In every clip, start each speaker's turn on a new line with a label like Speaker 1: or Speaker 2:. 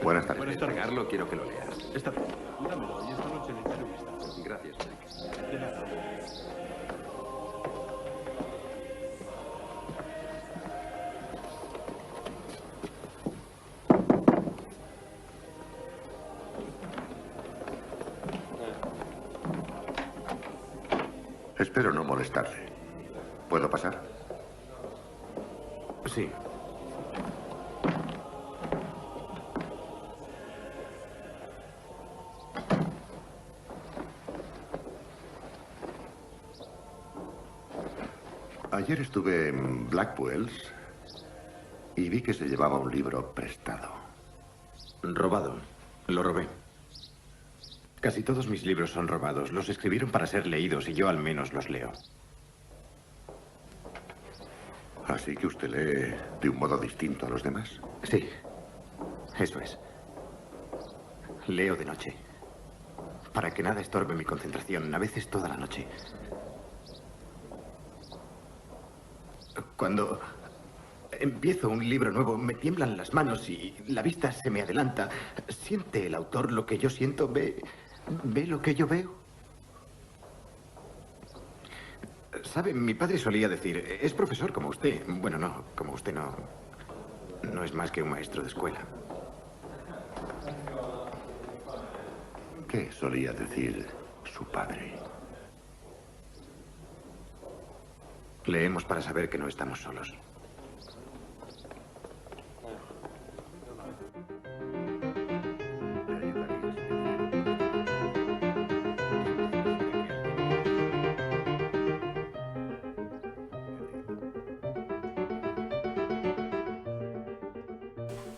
Speaker 1: Buenas tardes.
Speaker 2: Buenas tardes.
Speaker 3: Carlos, quiero que lo leas.
Speaker 2: Está bien. Dámelo y esta noche le echaré un vistazo.
Speaker 3: Gracias, Mike.
Speaker 2: De nada.
Speaker 1: Espero no molestarle. ¿Puedo pasar?
Speaker 3: Sí.
Speaker 1: Ayer estuve en Blackwell's y vi que se llevaba un libro prestado.
Speaker 3: Robado. Lo robé. Casi todos mis libros son robados. Los escribieron para ser leídos y yo al menos los leo.
Speaker 1: Así que usted lee de un modo distinto a los demás.
Speaker 3: Sí. Eso es. Leo de noche. Para que nada estorbe mi concentración, a veces toda la noche. Cuando empiezo un libro nuevo, me tiemblan las manos y la vista se me adelanta. ¿Siente el autor lo que yo siento? ¿Ve lo que yo veo? ¿Sabe? Mi padre solía decir, es profesor como usted. Bueno, no, como usted no. No es más que un maestro de escuela.
Speaker 1: ¿Qué solía decir su padre?
Speaker 3: Leemos para saber que no estamos solos.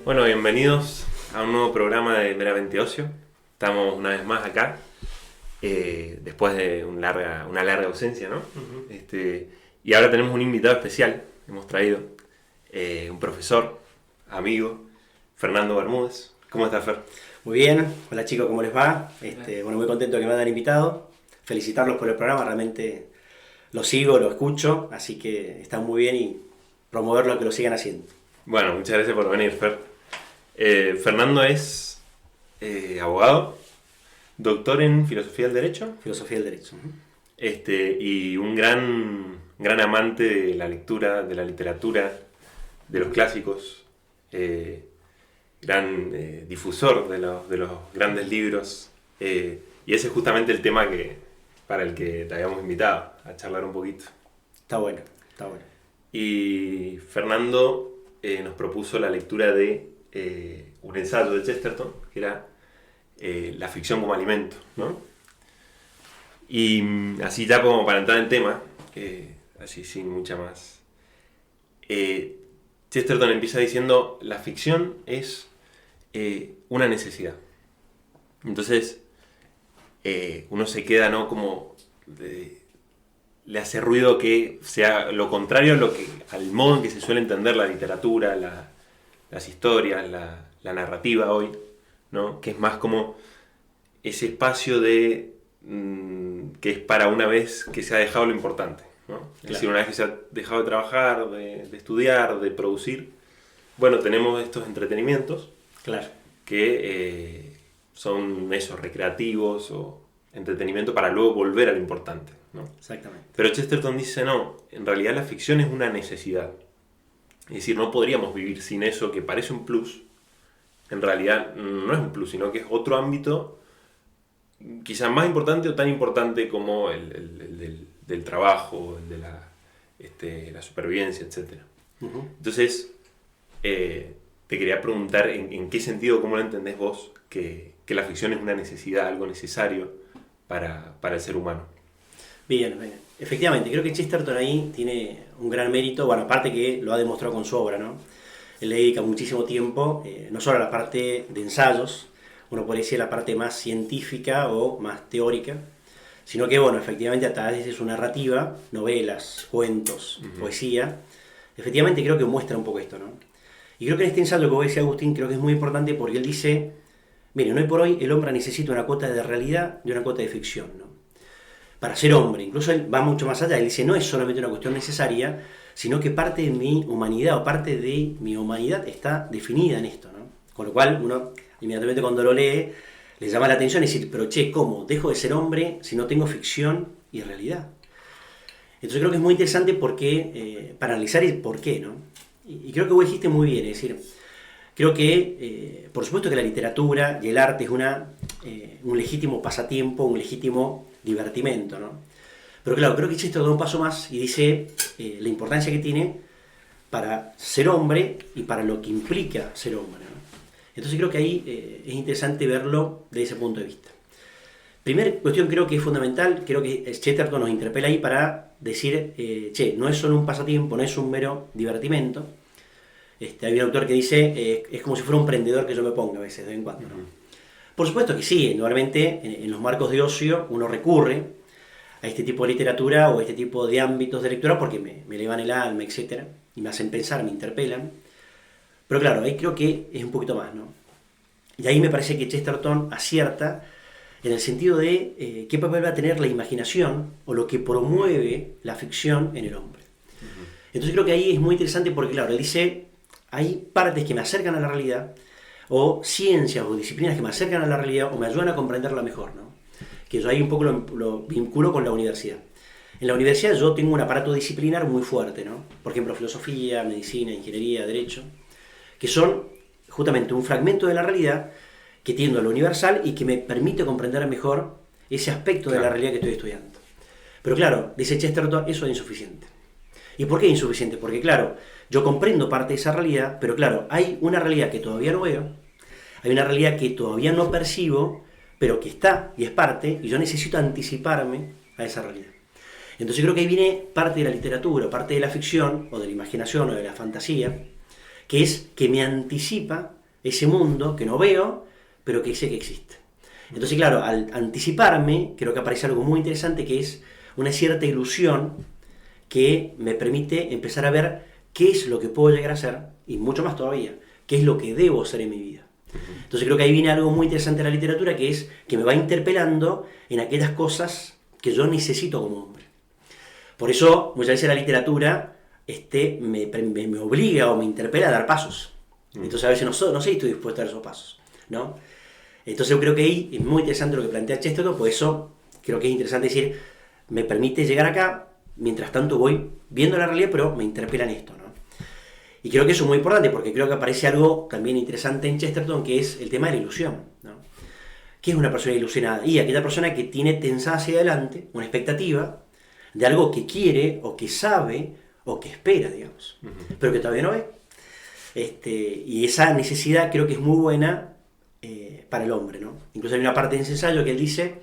Speaker 4: Bueno, bienvenidos a un nuevo programa de Meramente Ocio. Estamos una vez más acá, después de una larga ausencia, ¿no? Y ahora tenemos un invitado especial, hemos traído un profesor, amigo, Fernando Bermúdez. ¿Cómo estás, Fer?
Speaker 5: Muy bien, hola chicos, ¿cómo les va? Bueno, muy contento de que me hayan invitado, felicitarlos por el programa, realmente lo sigo, lo escucho, así que está muy bien y promoverlo, que lo sigan haciendo.
Speaker 4: Bueno, muchas gracias por venir, Fer. Fernando es abogado, doctor en Filosofía del Derecho.
Speaker 5: Filosofía del Derecho.
Speaker 4: Y un gran amante de la lectura, de la literatura, de los clásicos, gran difusor de los grandes libros, y ese es justamente el tema para el que te habíamos invitado a charlar un poquito.
Speaker 5: Está bueno, está bueno.
Speaker 4: Y Fernando nos propuso la lectura de un ensayo de Chesterton, que era La ficción como alimento, ¿no? Y así ya como para entrar en tema, así sin mucha más, Chesterton empieza diciendo, la ficción es una necesidad. Entonces, uno se queda, ¿no? Como le hace ruido que sea lo contrario al modo en que se suele entender la literatura, las historias, la narrativa hoy, ¿no? Que es más como ese espacio que es para una vez que se ha dejado lo importante, ¿no? Claro. Es decir, una vez que se ha dejado de trabajar, de estudiar, de producir, bueno, tenemos estos entretenimientos,
Speaker 5: claro,
Speaker 4: que son esos recreativos o entretenimiento para luego volver a lo importante, ¿no?
Speaker 5: Exactamente.
Speaker 4: Pero Chesterton dice, no, en realidad la ficción es una necesidad. Es decir, no podríamos vivir sin eso que parece un plus. En realidad no es un plus, sino que es otro ámbito quizás más importante o tan importante como el del trabajo, el de la supervivencia, etc.
Speaker 5: Uh-huh.
Speaker 4: Entonces, te quería preguntar en qué sentido, cómo lo entendés vos, que la ficción es una necesidad, algo necesario para el ser humano.
Speaker 5: Bien, efectivamente, creo que Chesterton ahí tiene un gran mérito, bueno, aparte que lo ha demostrado con su obra, ¿no? Él le dedica muchísimo tiempo, no solo a la parte de ensayos, uno podría decir la parte más científica o más teórica, sino que, bueno, efectivamente a través de su narrativa, novelas, cuentos, poesía, efectivamente creo que muestra un poco esto, ¿no? Y creo que en este ensayo que vos decís, Agustín, creo que es muy importante porque él dice, miren, hoy por hoy el hombre necesita una cuota de realidad y una cuota de ficción, ¿no? Para ser hombre, incluso él va mucho más allá, él dice, no es solamente una cuestión necesaria, sino que parte de mi humanidad o parte de mi humanidad está definida en esto, ¿no? Con lo cual uno inmediatamente cuando lo lee, le llama la atención y decir, pero che, ¿cómo? ¿Dejo de ser hombre si no tengo ficción y realidad? Entonces creo que es muy interesante porque, para analizar el por qué, ¿no? Y creo que vos dijiste muy bien, es decir, creo que, por supuesto que la literatura y el arte es un legítimo pasatiempo, un legítimo divertimento, ¿no? Pero claro, creo que Chesterton da un paso más y dice la importancia que tiene para ser hombre y para lo que implica ser hombre, ¿no? Entonces creo que ahí es interesante verlo desde ese punto de vista. Primera cuestión creo que es fundamental, creo que Chesterton nos interpela ahí para decir, che, no es solo un pasatiempo, no es un mero divertimento. Hay un autor que dice, es como si fuera un prendedor que yo me ponga a veces, de vez en cuando, ¿no? Por supuesto que sí, normalmente en los marcos de ocio uno recurre a este tipo de literatura o a este tipo de ámbitos de lectura porque me elevan el alma, etc. Y me hacen pensar, me interpelan. Pero claro, ahí creo que es un poquito más, ¿no? Y ahí me parece que Chesterton acierta en el sentido de qué papel va a tener la imaginación o lo que promueve la ficción en el hombre. Entonces creo que ahí es muy interesante porque, claro, él dice, hay partes que me acercan a la realidad, o ciencias o disciplinas que me acercan a la realidad o me ayudan a comprenderla mejor, ¿no? Que yo ahí un poco lo vinculo con la universidad. En la universidad yo tengo un aparato disciplinar muy fuerte, ¿no? Por ejemplo, filosofía, medicina, ingeniería, derecho, que son justamente un fragmento de la realidad que tiendo a lo universal y que me permite comprender mejor ese aspecto de la realidad que estoy estudiando. Pero claro, dice Chesterton, eso es insuficiente. ¿Y por qué es insuficiente? Porque claro, yo comprendo parte de esa realidad, pero claro, hay una realidad que todavía no veo, hay una realidad que todavía no percibo, pero que está y es parte, y yo necesito anticiparme a esa realidad. Entonces creo que ahí viene parte de la literatura, parte de la ficción, o de la imaginación, o de la fantasía, que es que me anticipa ese mundo que no veo, pero que sé que existe. Entonces, claro, al anticiparme, creo que aparece algo muy interesante, que es una cierta ilusión que me permite empezar a ver qué es lo que puedo llegar a ser, y mucho más todavía, qué es lo que debo ser en mi vida. Entonces creo que ahí viene algo muy interesante de la literatura, que es que me va interpelando en aquellas cosas que yo necesito como hombre. Por eso, muchas veces la literatura me obliga o me interpela a dar pasos. Entonces a veces no sé si estoy dispuesto a dar esos pasos, ¿no? Entonces yo creo que ahí es muy interesante lo que plantea Chesterton, por eso creo que es interesante decir, me permite llegar acá, mientras tanto voy viendo la realidad, pero me interpela en esto, ¿no? Y creo que eso es muy importante, porque creo que aparece algo también interesante en Chesterton, que es el tema de la ilusión, ¿no? ¿Qué es una persona ilusionada? Y aquella persona que tiene tensada hacia adelante una expectativa de algo que quiere, o que sabe, o que espera, digamos, pero que todavía no ve. Y esa necesidad creo que es muy buena para el hombre, ¿no? Incluso hay una parte de ese ensayo que él dice,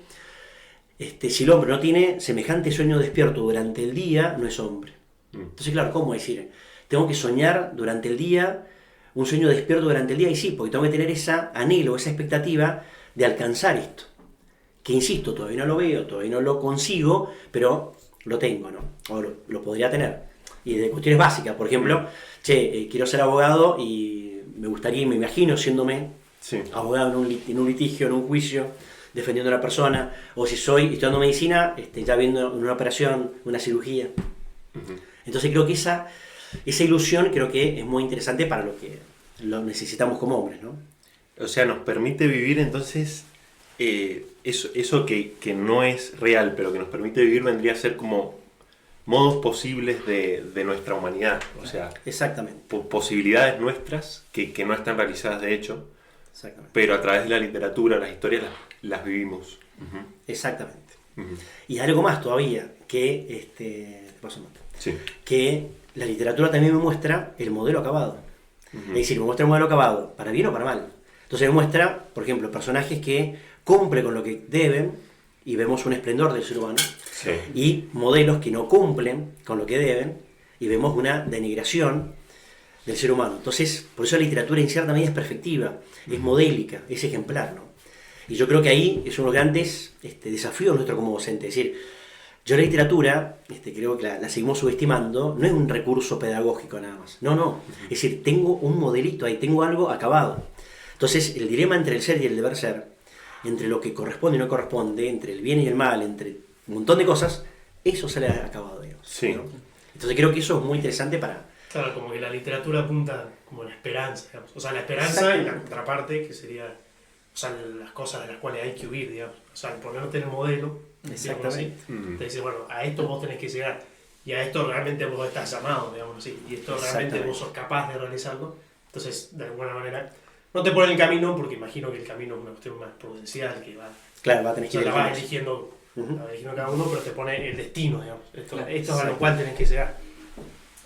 Speaker 5: si el hombre no tiene semejante sueño despierto durante el día, no es hombre. Entonces, claro, ¿cómo decir? Tengo que soñar durante el día, un sueño despierto durante el día, y sí, porque tengo que tener ese anhelo, esa expectativa de alcanzar esto. Que insisto, todavía no lo veo, todavía no lo consigo, pero lo tengo, ¿no? O lo podría tener. Y de cuestiones básicas, por ejemplo, quiero ser abogado y me gustaría, me imagino siéndome abogado en un litigio, en un juicio, defendiendo a una persona, o si estoy estudiando medicina, ya viendo una operación, una cirugía. Entonces creo que esa ilusión creo que es muy interesante para lo que lo necesitamos como hombres, ¿no?
Speaker 4: O sea, nos permite vivir entonces eso que no es real, pero que nos permite vivir vendría a ser como modos posibles de nuestra humanidad. O sea,
Speaker 5: exactamente.
Speaker 4: Posibilidades nuestras que no están realizadas de hecho,
Speaker 5: exactamente,
Speaker 4: pero a través de la literatura, las historias, las vivimos.
Speaker 5: Exactamente. Y algo más todavía, que que la literatura también me muestra el modelo acabado. Es decir, me muestra el modelo acabado, para bien o para mal. Entonces me muestra, por ejemplo, personajes que cumplen con lo que deben, y vemos un esplendor del ser humano, y modelos que no cumplen con lo que deben, y vemos una denigración del ser humano. Entonces, por eso la literatura en cierta medida es perfectiva, es modélica, es ejemplar, ¿no? Y yo creo que ahí es uno de los grandes desafíos nuestros como docentes. Es decir, yo la literatura, creo que la seguimos subestimando, no es un recurso pedagógico nada más. No. Es decir, tengo un modelito ahí, tengo algo acabado. Entonces, el dilema entre el ser y el deber ser, entre lo que corresponde y no corresponde, entre el bien y el mal, entre un montón de cosas, eso se le ha acabado, digamos, ¿no? Entonces creo que eso es muy interesante para...
Speaker 6: Claro, como que la literatura apunta como la esperanza, digamos. O sea, la esperanza y la contraparte, que sería sea, las cosas de las cuales hay que huir, digamos. O sea, por no tener modelo, digamos así, te dice, bueno, a esto vos tenés que llegar, y a esto realmente vos estás llamado, digamos así, y esto realmente vos sos capaz de realizarlo. Entonces, de alguna manera, no te pone en el camino, porque imagino que el camino es una cuestión más prudencial, que va,
Speaker 5: Claro, va a tener que ir
Speaker 6: la vas eligiendo, cada uno, pero te pone el destino, digamos. Esto es a lo cual tenés que llegar.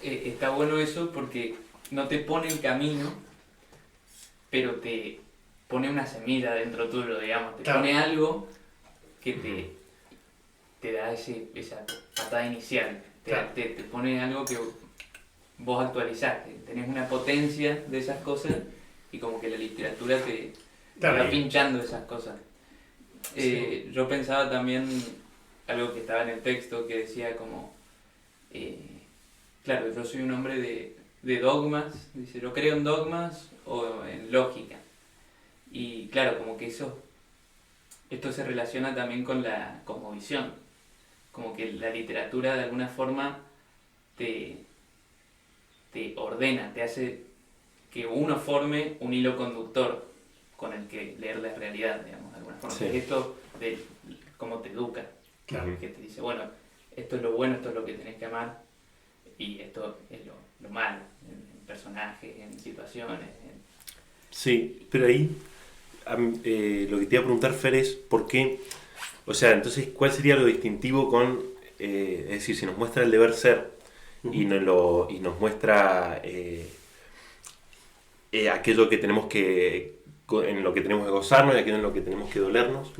Speaker 7: Está bueno eso porque no te pone el camino, pero te pone una semilla dentro tuyo, digamos. Te pone algo que te da esa patada inicial. Te pone algo que vos actualizaste. Tenés una potencia de esas cosas y como que la literatura te va pinchando esas cosas. Yo pensaba también algo que estaba en el texto que decía como... claro, yo soy un hombre de dogmas, dice, yo creo en dogmas o en lógica. Y claro, como que esto se relaciona también con la cosmovisión. Como que la literatura de alguna forma te ordena, te hace que uno forme un hilo conductor con el que leer la realidad, digamos, de alguna forma. Sí. Esto de cómo te educa, claro, que te dice, bueno, esto es lo bueno, esto es lo que tenés que amar, y esto es lo malo, en personajes, en situaciones.
Speaker 4: Sí, pero ahí lo que te iba a preguntar, Fer, es por qué, o sea, entonces, ¿cuál sería lo distintivo con, es decir, si nos muestra el deber ser y nos muestra aquello que tenemos en lo que tenemos que gozarnos y aquello en lo que tenemos que dolernos,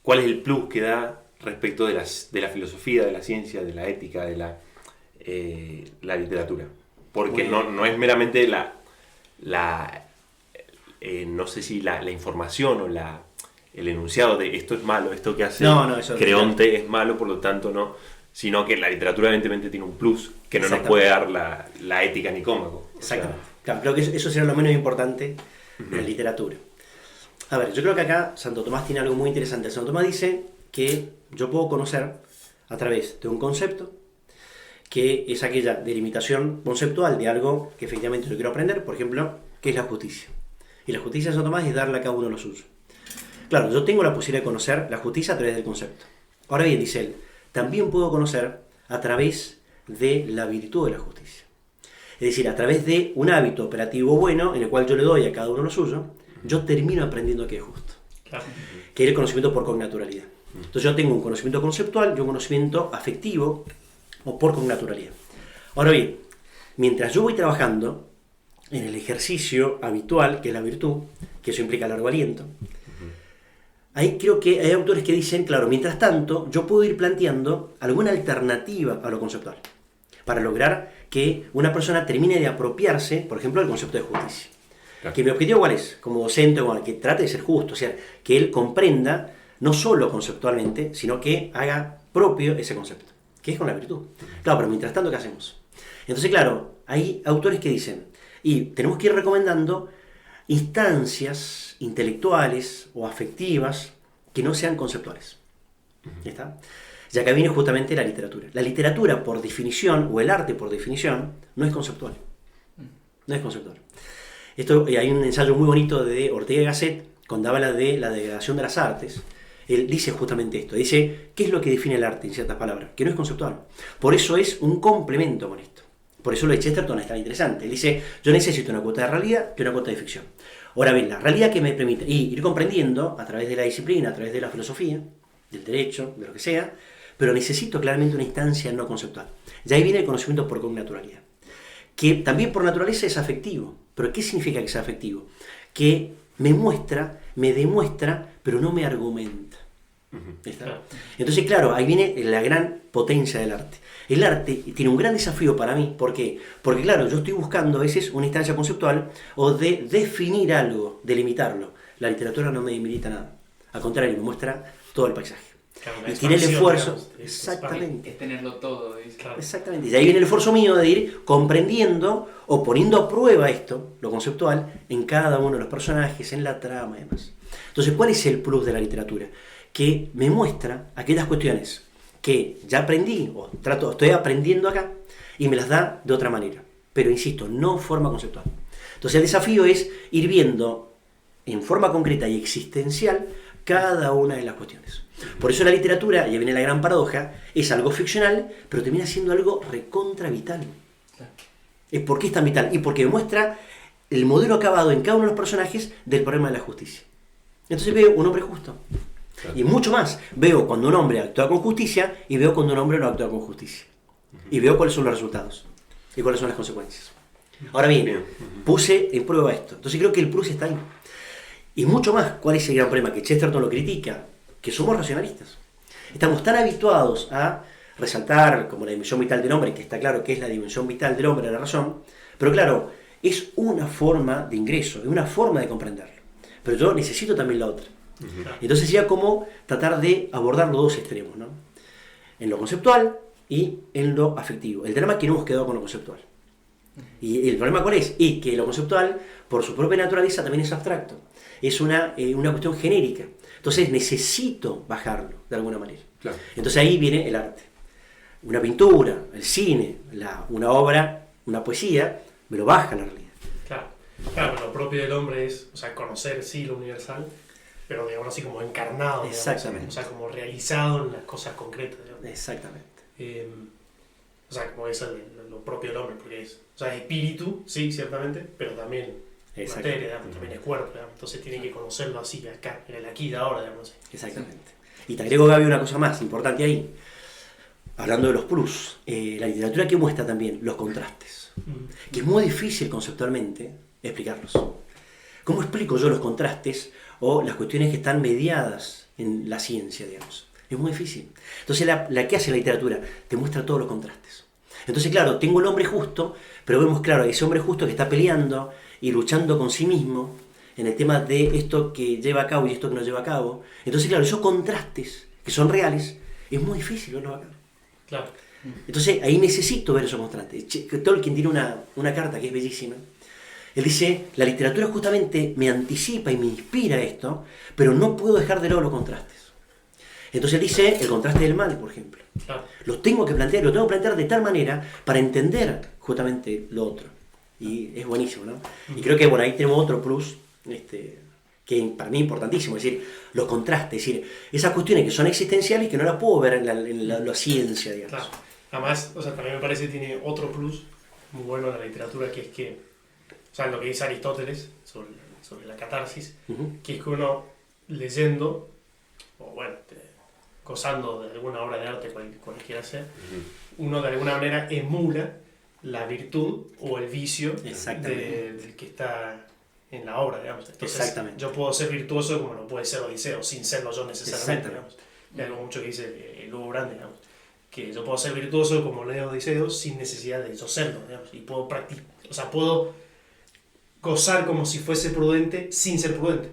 Speaker 4: ¿cuál es el plus que da respecto de la filosofía, de la ciencia, de la ética, de la literatura? Porque no es meramente no sé si la información o el enunciado de esto es malo, esto que hace Creonte es malo, por lo tanto no, sino que la literatura evidentemente tiene un plus que no nos puede dar la ética Nicómaco.
Speaker 5: Exactamente. Claro, creo que eso sería lo menos importante de la literatura. A ver, yo creo que acá Santo Tomás tiene algo muy interesante. Santo Tomás dice que yo puedo conocer a través de un concepto, que es aquella delimitación conceptual de algo que efectivamente yo quiero aprender, por ejemplo, ¿qué es la justicia? Y la justicia de Santo Tomás es darle a cada uno lo suyo. Claro, yo tengo la posibilidad de conocer la justicia a través del concepto. Ahora bien, dice él, también puedo conocer a través de la virtud de la justicia. Es decir, a través de un hábito operativo bueno, en el cual yo le doy a cada uno lo suyo, yo termino aprendiendo que es justo. Claro. Que es el conocimiento por connaturalidad. Entonces yo tengo un conocimiento conceptual y un conocimiento afectivo o por connaturalidad. Ahora bien, mientras yo voy trabajando en el ejercicio habitual, que es la virtud, que eso implica largo aliento, ahí creo que hay autores que dicen, claro, mientras tanto, yo puedo ir planteando alguna alternativa a lo conceptual, para lograr que una persona termine de apropiarse, por ejemplo, del concepto de justicia. Claro. Que mi objetivo, ¿cuál es? Como docente, que trate de ser justo, o sea, que él comprenda, no solo conceptualmente, sino que haga propio ese concepto, que es con la virtud. Claro, pero mientras tanto, ¿qué hacemos? Entonces, claro, hay autores que dicen, y tenemos que ir recomendando instancias intelectuales o afectivas que no sean conceptuales. ¿Está? Ya que viene justamente la literatura. La literatura, por definición, o el arte por definición, no es conceptual. No es conceptual. Hay un ensayo muy bonito de Ortega y Gasset, cuando habla de la degradación de las artes. Él dice justamente esto. Dice, ¿qué es lo que define el arte, en ciertas palabras? Que no es conceptual. Por eso es un complemento con esto. Por eso lo de Chesterton es tan interesante. Él dice, yo necesito una cuota de realidad y una cuota de ficción. Ahora bien, la realidad que me permite ir comprendiendo a través de la disciplina, a través de la filosofía, del derecho, de lo que sea, pero necesito claramente una instancia no conceptual. Y ahí viene el conocimiento por connaturalidad, que también por naturaleza es afectivo. ¿Pero qué significa que sea afectivo? Que me muestra, me demuestra, pero no me argumenta. ¿Está? Entonces, claro, ahí viene la gran potencia del arte. El arte tiene un gran desafío para mí. ¿Por qué? Porque, claro, yo estoy buscando a veces una instancia conceptual o de definir algo, delimitarlo. La literatura no me delimita nada. Al contrario, me muestra todo el paisaje. Claro, y tiene el esfuerzo. Digamos, exactamente.
Speaker 7: Es tenerlo todo.
Speaker 5: Claro. Exactamente. Y ahí viene el esfuerzo mío de ir comprendiendo o poniendo a prueba esto, lo conceptual, en cada uno de los personajes, en la trama y demás. Entonces, ¿cuál es el plus de la literatura? Que me muestra aquellas cuestiones que ya aprendí o estoy aprendiendo acá y me las da de otra manera. Pero insisto, no forma conceptual. Entonces el desafío es ir viendo en forma concreta y existencial cada una de las cuestiones. Por eso la literatura, y ahí viene la gran paradoja, es algo ficcional, pero termina siendo algo recontra vital. ¿Por qué es tan vital? Y porque demuestra el modelo acabado en cada uno de los personajes del problema de la justicia. Entonces veo un hombre justo. Y mucho más, veo cuando un hombre actúa con justicia y veo cuando un hombre no actúa con justicia. Y veo cuáles son los resultados y cuáles son las consecuencias. Ahora bien, puse en prueba esto. Entonces creo que el plus está ahí. Y mucho más, ¿cuál es el gran problema? Que Chesterton lo critica, que somos racionalistas. Estamos tan habituados a resaltar como la dimensión vital del hombre, que está claro que es la dimensión vital del hombre, la razón, pero claro, es una forma de ingreso, es una forma de comprenderlo. Pero yo necesito también la otra. Entonces sería como tratar de abordar los dos extremos, ¿no? En lo conceptual y en lo afectivo. El drama es que no hemos quedado con lo conceptual. ¿Y el problema cuál es? Y que lo conceptual, por su propia naturaleza, también es abstracto. Es una cuestión genérica. Entonces necesito bajarlo de alguna manera. Claro. Entonces ahí viene el arte. Una pintura, el cine, una obra, una poesía, me lo baja la realidad.
Speaker 6: Claro, lo propio del hombre es, o sea, conocer sí lo universal, pero digamos así como encarnado, digamos,
Speaker 5: exactamente.
Speaker 6: O sea, como realizado en las cosas concretas, digamos.
Speaker 5: Exactamente.
Speaker 6: O sea, como es lo propio del hombre, porque es, o sea, es espíritu, sí, ciertamente, pero también materia, digamos, también es cuerpo, digamos. Entonces tiene que conocerlo así, acá, en el aquí y ahora, digamos.
Speaker 5: Exactamente. Y te agrego, Gaby, una cosa más importante ahí. Hablando de los plus, la literatura que muestra también los contrastes, que es muy difícil conceptualmente explicarlos. ¿Cómo explico yo los contrastes o las cuestiones que están mediadas en la ciencia, digamos? Es muy difícil. Entonces, la que hace la literatura te muestra todos los contrastes. Entonces, claro, tengo el hombre justo, pero vemos, claro, ese hombre justo que está peleando y luchando con sí mismo en el tema de esto que lleva a cabo y esto que no lleva a cabo. Entonces, claro, esos contrastes que son reales, es muy difícil verlos acá.
Speaker 6: Claro.
Speaker 5: Entonces, ahí necesito ver esos contrastes. Tolkien tiene una carta que es bellísima. Él dice, la literatura justamente me anticipa y me inspira esto, pero no puedo dejar de lado los contrastes. Entonces él dice, el contraste del mal, por ejemplo.
Speaker 6: Claro.
Speaker 5: Lo tengo que plantear de tal manera para entender justamente lo otro. Y es buenísimo, ¿no? Y creo que, bueno, ahí tenemos otro plus, que para mí es importantísimo, es decir, los contrastes, es decir, esas cuestiones que son existenciales y que no las puedo ver en la ciencia, digamos.
Speaker 6: Claro. Además, o sea, también me parece que tiene otro plus muy bueno en la literatura, que es que, o sea, lo que dice Aristóteles sobre la catarsis, que es que uno leyendo, o bueno, gozando de alguna obra de arte cualquiera sea, uno de alguna manera emula la virtud o el vicio del que está en la obra, digamos. Entonces, yo puedo ser virtuoso como lo puede ser Odiseo, sin serlo yo necesariamente, digamos. Y algo mucho que dice Lugo Brande, digamos, que yo puedo ser virtuoso como Leo Odiseo sin necesidad de yo serlo, digamos, y puedo practicar, o sea, puedo gozar como si fuese prudente sin ser prudente.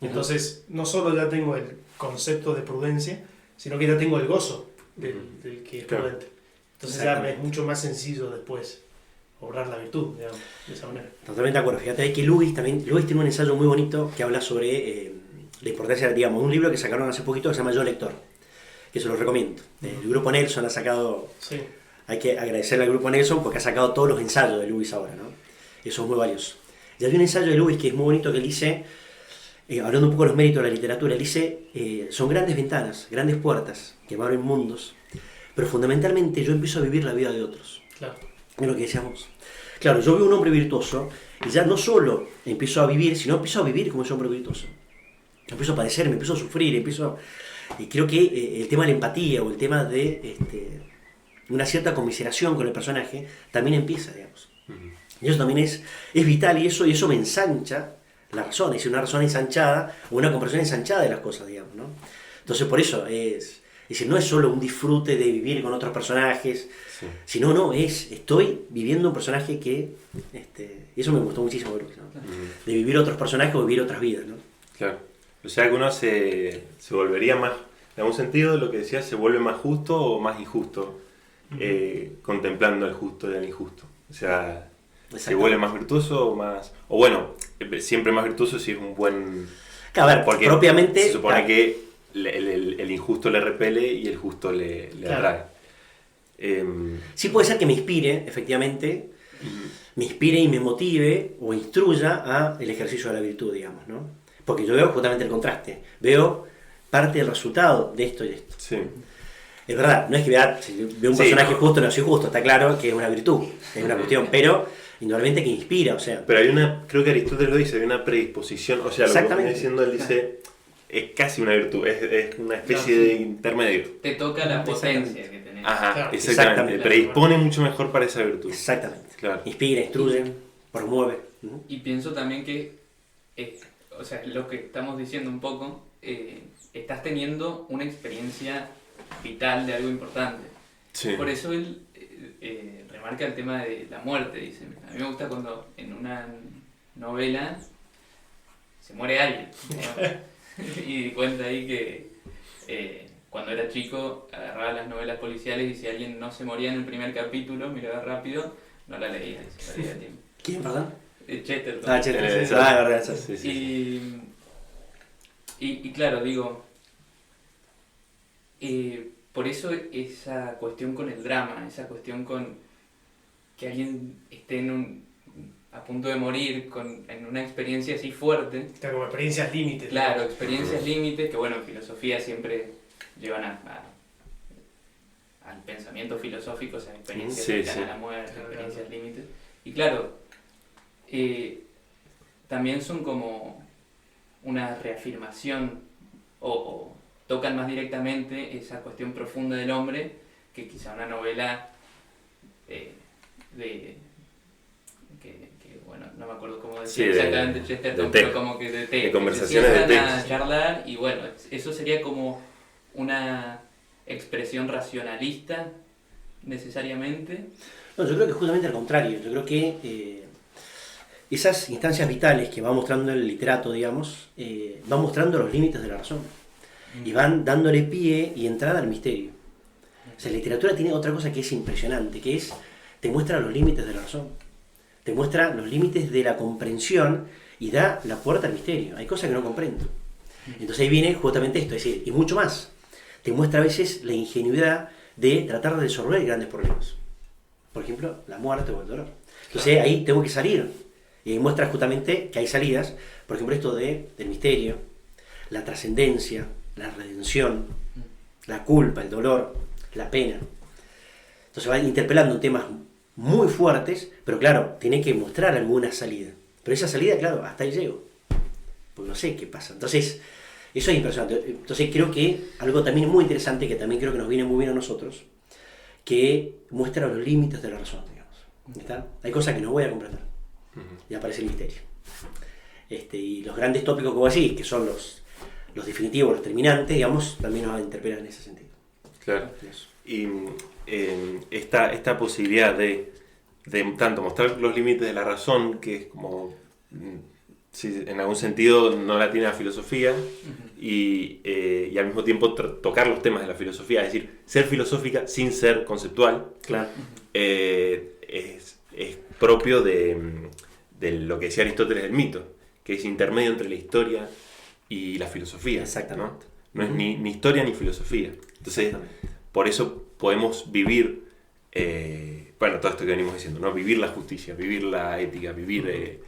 Speaker 6: Entonces, no solo ya tengo el concepto de prudencia, sino que ya tengo el gozo del que es prudente. Entonces ya me es mucho más sencillo después obrar la virtud, digamos, de esa manera.
Speaker 5: Totalmente de acuerdo. Fíjate que Lewis tiene un ensayo muy bonito que habla sobre la importancia, digamos, un libro que sacaron hace poquito que se llama Yo Lector, que se lo recomiendo. El Grupo Nelson ha sacado, hay que agradecerle al Grupo Nelson porque ha sacado todos los ensayos de Lewis ahora, ¿no? Eso es muy valioso. Y hay un ensayo de Lewis que es muy bonito que él dice, hablando un poco de los méritos de la literatura, él dice, son grandes ventanas, grandes puertas que abren mundos, pero fundamentalmente yo empiezo a vivir la vida de otros.
Speaker 6: Claro.
Speaker 5: Es lo que decíamos. Claro, yo veo un hombre virtuoso y ya no solo empiezo a vivir, sino empiezo a vivir como ese hombre virtuoso. Empiezo a padecer, me empiezo a sufrir, y creo que el tema de la empatía o el tema de una cierta conmiseración con el personaje también empieza, digamos. Y eso también es vital y eso me ensancha la razón, es una razón ensanchada o una comprensión ensanchada de las cosas, digamos, ¿no? Entonces por eso es decir, no es solo un disfrute de vivir con otros personajes, sino estoy viviendo un personaje que, y eso me gustó muchísimo, ¿no? De vivir otros personajes o vivir otras vidas, ¿no?
Speaker 4: Claro, o sea que uno se volvería más, en algún sentido lo que decías, se vuelve más justo o más injusto, contemplando el justo y el injusto, o sea, se vuelve más virtuoso o más, o bueno, siempre más virtuoso si es un buen...
Speaker 5: A ver, porque propiamente...
Speaker 4: Se supone que el injusto le repele y el justo le atrae.
Speaker 5: Sí puede ser que me inspire, efectivamente, me inspire y me motive o instruya a el ejercicio de la virtud, digamos, ¿no? Porque yo veo justamente el contraste. Veo parte del resultado de esto y de esto.
Speaker 4: Sí.
Speaker 5: Es verdad, no es que vea, si veo un personaje justo, no soy justo, está claro que es una virtud, es una cuestión, pero indudablemente que inspira, o sea.
Speaker 4: Pero hay creo que Aristóteles lo dice, hay una predisposición, o sea, lo que viene diciendo él dice, es casi una virtud, es una especie de intermedio.
Speaker 7: Te toca la potencia que tenés.
Speaker 4: Ajá,
Speaker 6: Claro.
Speaker 4: exactamente, predispone mucho mejor para esa virtud.
Speaker 5: Exactamente.
Speaker 4: Claro.
Speaker 5: Inspira, instruye, promueve.
Speaker 7: Y pienso también que, o sea, lo que estamos diciendo un poco, estás teniendo una experiencia vital de algo importante.
Speaker 4: Sí.
Speaker 7: Por eso él remarca el tema de la muerte, dice. A mí me gusta cuando en una novela se muere alguien, ¿no? Y cuenta ahí que cuando era chico agarraba las novelas policiales y si alguien no se moría en el primer capítulo, miraba rápido, no la leía, se perdía tiempo.
Speaker 5: ¿Quién, perdón?
Speaker 7: Chesterton.
Speaker 5: Ah, Chesterton.
Speaker 4: Sí.
Speaker 5: Verdad, eso.
Speaker 4: Sí, sí.
Speaker 7: Y claro, digo, por eso esa cuestión con el drama, esa cuestión con que alguien esté a punto de morir en una experiencia así fuerte.
Speaker 6: Está como experiencias límites.
Speaker 7: Claro, experiencias límites que bueno, en filosofía siempre llevan al pensamiento filosófico, o sea, experiencias cercanas a la muerte, experiencias límites. Y claro, también son como una reafirmación o tocan más directamente esa cuestión profunda del hombre que quizá una novela bueno, no me acuerdo cómo decir exactamente Chesterton, pero como que de
Speaker 4: conversaciones
Speaker 7: que se
Speaker 4: de
Speaker 7: sientan
Speaker 4: texto.
Speaker 7: a charlar y bueno, eso sería como una expresión racionalista necesariamente.
Speaker 5: No, yo creo que justamente al contrario, yo creo que esas instancias vitales que va mostrando el literato, digamos, van mostrando los límites de la razón y van dándole pie y entrada al misterio. O sea, la literatura tiene otra cosa que es impresionante, que es, te muestra los límites de la razón, te muestra los límites de la comprensión y da la puerta al misterio. Hay cosas que no comprendo. Entonces ahí viene justamente esto, es decir, y mucho más. Te muestra a veces la ingenuidad de tratar de resolver grandes problemas. Por ejemplo, la muerte o el dolor. Entonces ahí tengo que salir. Y ahí muestra justamente que hay salidas. Por ejemplo, esto del misterio, la trascendencia, la redención, la culpa, el dolor, la pena. Entonces va interpelando temas muy fuertes, pero claro, tiene que mostrar alguna salida. Pero esa salida, claro, hasta ahí llego. Porque no sé qué pasa. Entonces, eso es impresionante. Entonces creo que algo también muy interesante, que también creo que nos viene muy bien a nosotros, que muestra los límites de la razón, digamos. ¿Está? Hay cosas que no voy a comprender. Y aparece el misterio. Y los grandes tópicos que voy a decir, que son los definitivos, los terminantes, digamos, también nos interpelan en ese sentido.
Speaker 4: Claro. Y esta posibilidad de tanto mostrar los límites de la razón, que es como, si en algún sentido no la tiene la filosofía, y al mismo tiempo tocar los temas de la filosofía, es decir, ser filosófica sin ser conceptual,
Speaker 5: Claro.
Speaker 4: es propio de lo que decía Aristóteles del mito, que es intermedio entre la historia y la filosofía.
Speaker 5: Exactamente.
Speaker 4: No es ni historia ni filosofía. Entonces, por eso podemos vivir, todo esto que venimos diciendo, ¿no? Vivir la justicia, vivir la ética, vivir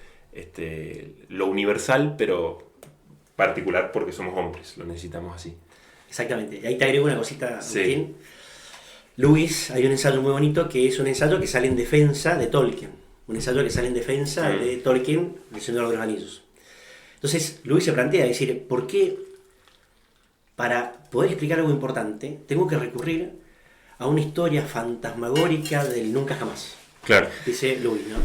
Speaker 4: lo universal, pero particular porque somos hombres, lo necesitamos así.
Speaker 5: Exactamente. Y ahí te agrego una cosita,
Speaker 4: Sí.
Speaker 5: Agustín. Luis, hay un ensayo muy bonito que es un ensayo que sale en defensa de Tolkien. Un ensayo que sale en defensa de Tolkien, El Señor de los Anillos. Entonces, Luis se plantea, es decir, ¿por qué para poder explicar algo importante tengo que recurrir a una historia fantasmagórica del nunca jamás?
Speaker 4: Claro.
Speaker 5: Dice Luis, ¿no?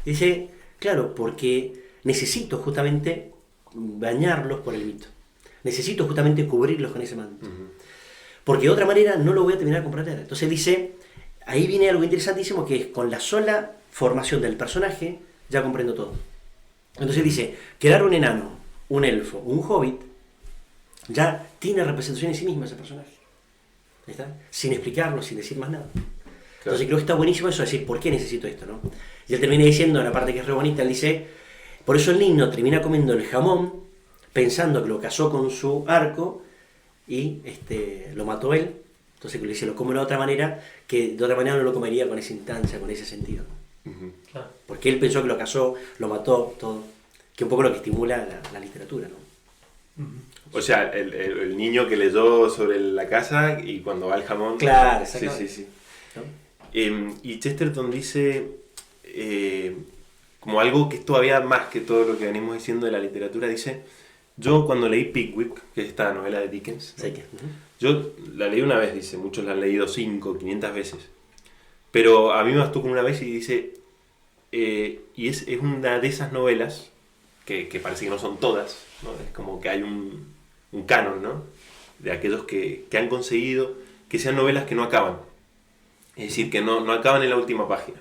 Speaker 5: Dice, claro, porque necesito justamente bañarlos por el mito. Necesito justamente cubrirlos con ese manto. Porque de otra manera no lo voy a terminar de comprender. Entonces dice, ahí viene algo interesantísimo que es con la sola formación del personaje ya comprendo todo. Entonces dice, crear un enano, un elfo, un hobbit, ya tiene representación en sí mismo ese personaje. ¿Está? Sin explicarlo, sin decir más nada. Entonces creo que está buenísimo eso de decir, ¿por qué necesito esto? ¿No? Y él termina diciendo, en la parte que es re bonita, él dice, por eso el niño termina comiendo el jamón, pensando que lo casó con su arco, y lo mató él. Entonces le dice, lo come de otra manera, que de otra manera no lo comería con esa instancia, con ese sentido.
Speaker 6: Claro.
Speaker 5: Porque él pensó que lo casó, lo mató, todo. Que un poco lo que estimula la literatura, ¿no?
Speaker 4: O sea, el niño que leyó sobre la casa y cuando va al jamón.
Speaker 5: Claro,
Speaker 4: sí,
Speaker 5: exactamente.
Speaker 4: sí, sí.
Speaker 5: ¿No?
Speaker 4: Y Chesterton dice, como algo que es todavía más que todo lo que venimos diciendo de la literatura, dice, yo cuando leí Pickwick, que es esta novela de Dickens, ¿no?
Speaker 5: Sí que,
Speaker 4: Yo la leí una vez, dice, muchos la han leído 500, 500 veces, pero a mí me bastó con una vez y dice, y es una de esas novelas, que parece que no son todas, ¿no? Es como que hay un canon, ¿no? De aquellos que han conseguido que sean novelas que no acaban. Es decir, que no acaban en la última página.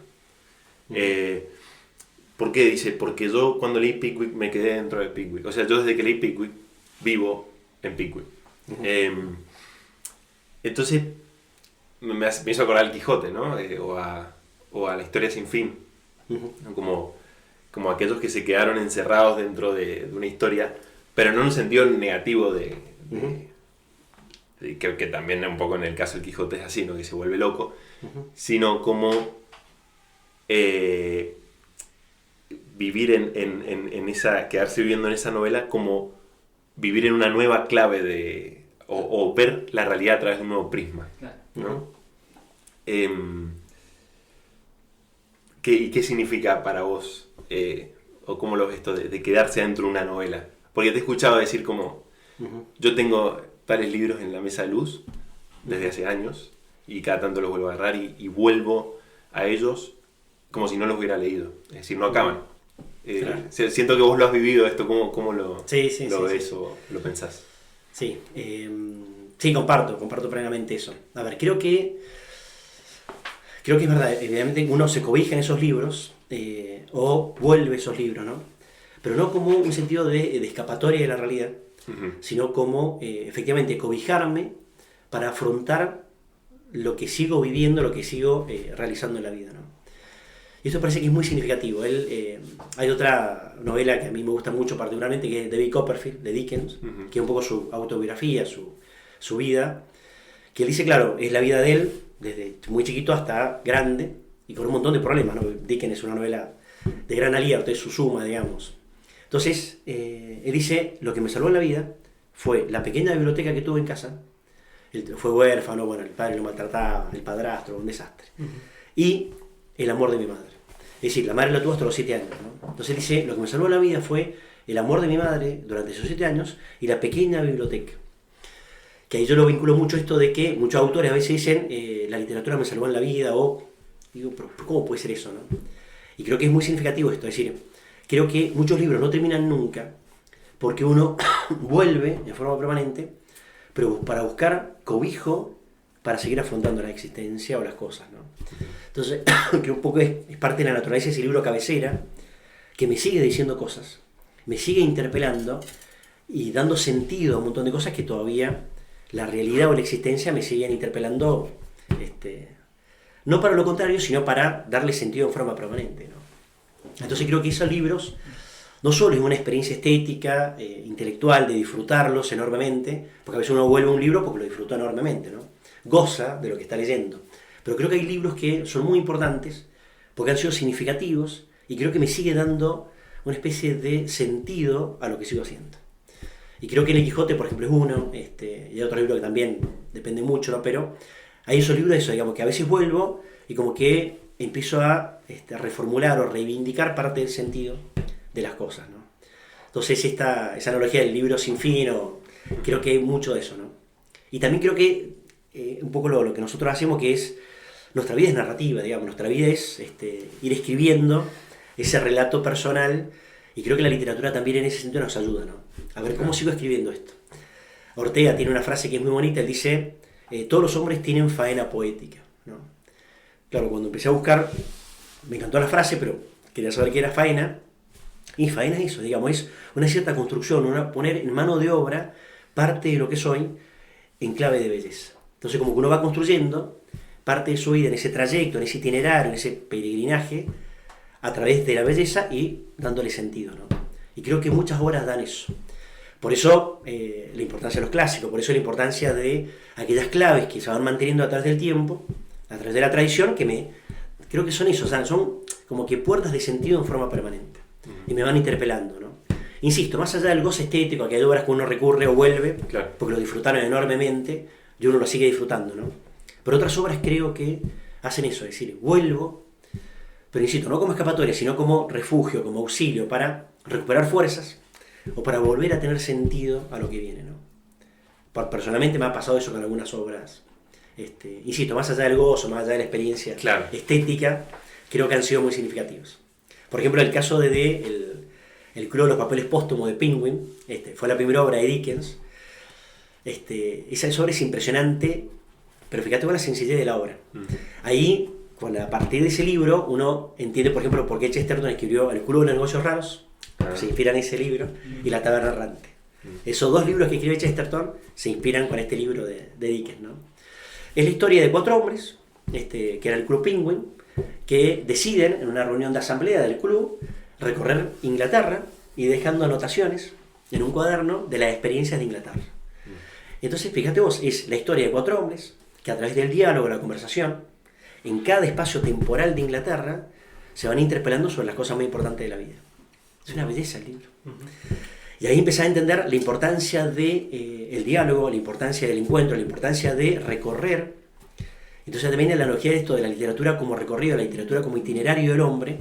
Speaker 4: ¿Por qué? Dice, porque yo cuando leí Pickwick me quedé dentro de Pickwick. O sea, yo desde que leí Pickwick vivo en Pickwick. Entonces me hizo acordar al Quijote, ¿no? O a la historia sin fin. ¿No? Como aquellos que se quedaron encerrados dentro de una historia, pero no en un sentido negativo que también un poco en el caso del Quijote es así, ¿no? Que se vuelve loco, sino como vivir en esa, quedarse viviendo en esa novela, como vivir en una nueva clave o ver la realidad a través de un nuevo prisma, ¿no? ¿Qué significa para vos, o cómo lo ves esto de quedarse dentro de una novela? Porque te he escuchado decir como, yo tengo tales libros en la mesa de luz desde hace años y cada tanto los vuelvo a agarrar y vuelvo a ellos como si no los hubiera leído, es decir, no acaban.
Speaker 5: Claro.
Speaker 4: Siento que vos lo has vivido esto, ¿cómo lo ves
Speaker 5: sí.
Speaker 4: o lo pensás?
Speaker 5: Sí, sí, comparto plenamente eso. A ver, creo que es verdad, evidentemente uno se cobija en esos libros o vuelve a esos libros, ¿no? Pero no como un sentido de escapatoria de la realidad, sino como efectivamente cobijarme para afrontar lo que sigo viviendo, lo que sigo realizando en la vida, ¿no? Y esto parece que es muy significativo. Hay otra novela que a mí me gusta mucho particularmente, que es David Copperfield, de Dickens, que es un poco su autobiografía, su vida, que él dice, claro, es la vida de él, desde muy chiquito hasta grande, y con un montón de problemas, ¿no? Dickens es una novela de gran aliento, es su suma, digamos. Entonces, él dice, lo que me salvó en la vida fue la pequeña biblioteca que tuve en casa, fue huérfano, bueno, el padre lo maltrataba, el padrastro, un desastre, y el amor de mi madre. Es decir, la madre lo tuvo hasta los 7 años, ¿no? Entonces él dice, lo que me salvó la vida fue el amor de mi madre durante esos 7 años y la pequeña biblioteca. Que ahí yo lo vinculo mucho esto de que muchos autores a veces dicen, la literatura me salvó en la vida, o digo, pero ¿cómo puede ser eso, no? Y creo que es muy significativo esto, es decir, creo que muchos libros no terminan nunca porque uno vuelve en forma permanente, pero para buscar cobijo para seguir afrontando la existencia o las cosas, ¿no? Entonces, que un poco es parte de la naturaleza ese libro cabecera, que me sigue diciendo cosas, me sigue interpelando y dando sentido a un montón de cosas que todavía la realidad o la existencia me siguen interpelando, no para lo contrario, sino para darle sentido en forma permanente, ¿no? Entonces creo que esos libros no solo es una experiencia estética, intelectual, de disfrutarlos enormemente, porque a veces uno vuelve a un libro porque lo disfrutó enormemente, ¿no? Goza de lo que está leyendo. Pero creo que hay libros que son muy importantes porque han sido significativos y creo que me sigue dando una especie de sentido a lo que sigo haciendo. Y creo que El Quijote, por ejemplo, es uno, y hay otro libro que también depende mucho, ¿no? Pero hay esos libros de eso, digamos, que a veces vuelvo y como que empiezo a reformular o reivindicar parte del sentido de las cosas, ¿no? Entonces esa analogía del libro sin fin, creo que hay mucho de eso, ¿no? Y también creo que un poco lo que nosotros hacemos, que es, nuestra vida es narrativa, digamos, nuestra vida es ir escribiendo ese relato personal, y creo que la literatura también en ese sentido nos ayuda, ¿no? A ver cómo sigo escribiendo esto. Ortega tiene una frase que es muy bonita, él dice, todos los hombres tienen faena poética, ¿no? Claro, cuando empecé a buscar, me encantó la frase, pero quería saber qué era faena, y faena es eso, digamos, es una cierta construcción, poner en mano de obra parte de lo que soy en clave de belleza. Entonces, como que uno va construyendo parte de su vida en ese trayecto, en ese itinerario, en ese peregrinaje, a través de la belleza y dándole sentido, ¿no? Y creo que muchas obras dan eso. Por eso la importancia de los clásicos, por eso la importancia de aquellas claves que se van manteniendo a través del tiempo, a través de la tradición, creo que son eso, o sea, son como que puertas de sentido en forma permanente. Y me van interpelando, ¿no? insisto, más allá del goce estético, que hay obras que uno recurre o vuelve,
Speaker 4: Claro.
Speaker 5: porque lo disfrutaron enormemente, y uno lo sigue disfrutando, ¿no? Pero otras obras creo que hacen eso, es decir, vuelvo, pero insisto, no como escapatoria, sino como refugio, como auxilio, para recuperar fuerzas, o para volver a tener sentido a lo que viene, ¿no? Personalmente me ha pasado eso con algunas obras, insisto, más allá del gozo, más allá de la experiencia
Speaker 4: Claro.
Speaker 5: estética, creo que han sido muy significativos. Por ejemplo, el caso de el Club de los Papeles Póstumos de Penguin, fue la primera obra de Dickens. Esa obra es impresionante, pero fíjate con la sencillez de la obra. Ahí, a partir de ese libro, uno entiende, por ejemplo, por qué Chesterton escribió El Club de los Negocios Raros, se inspira en ese libro, y La Taberna Errante. Esos dos libros que escribe Chesterton se inspiran con este libro de Dickens, ¿no? Es la historia de 4 hombres, que era el Club Penguin, que deciden, en una reunión de asamblea del club, recorrer Inglaterra y dejando anotaciones en un cuaderno de las experiencias de Inglaterra. Entonces, fíjate vos, es la historia de 4 hombres que a través del diálogo, la conversación, en cada espacio temporal de Inglaterra, se van interpelando sobre las cosas más importantes de la vida. Es una belleza el libro. Y ahí empecé a entender la importancia del diálogo, la importancia del encuentro, la importancia de recorrer. Entonces también la analogía de esto de la literatura como recorrido, la literatura como itinerario del hombre,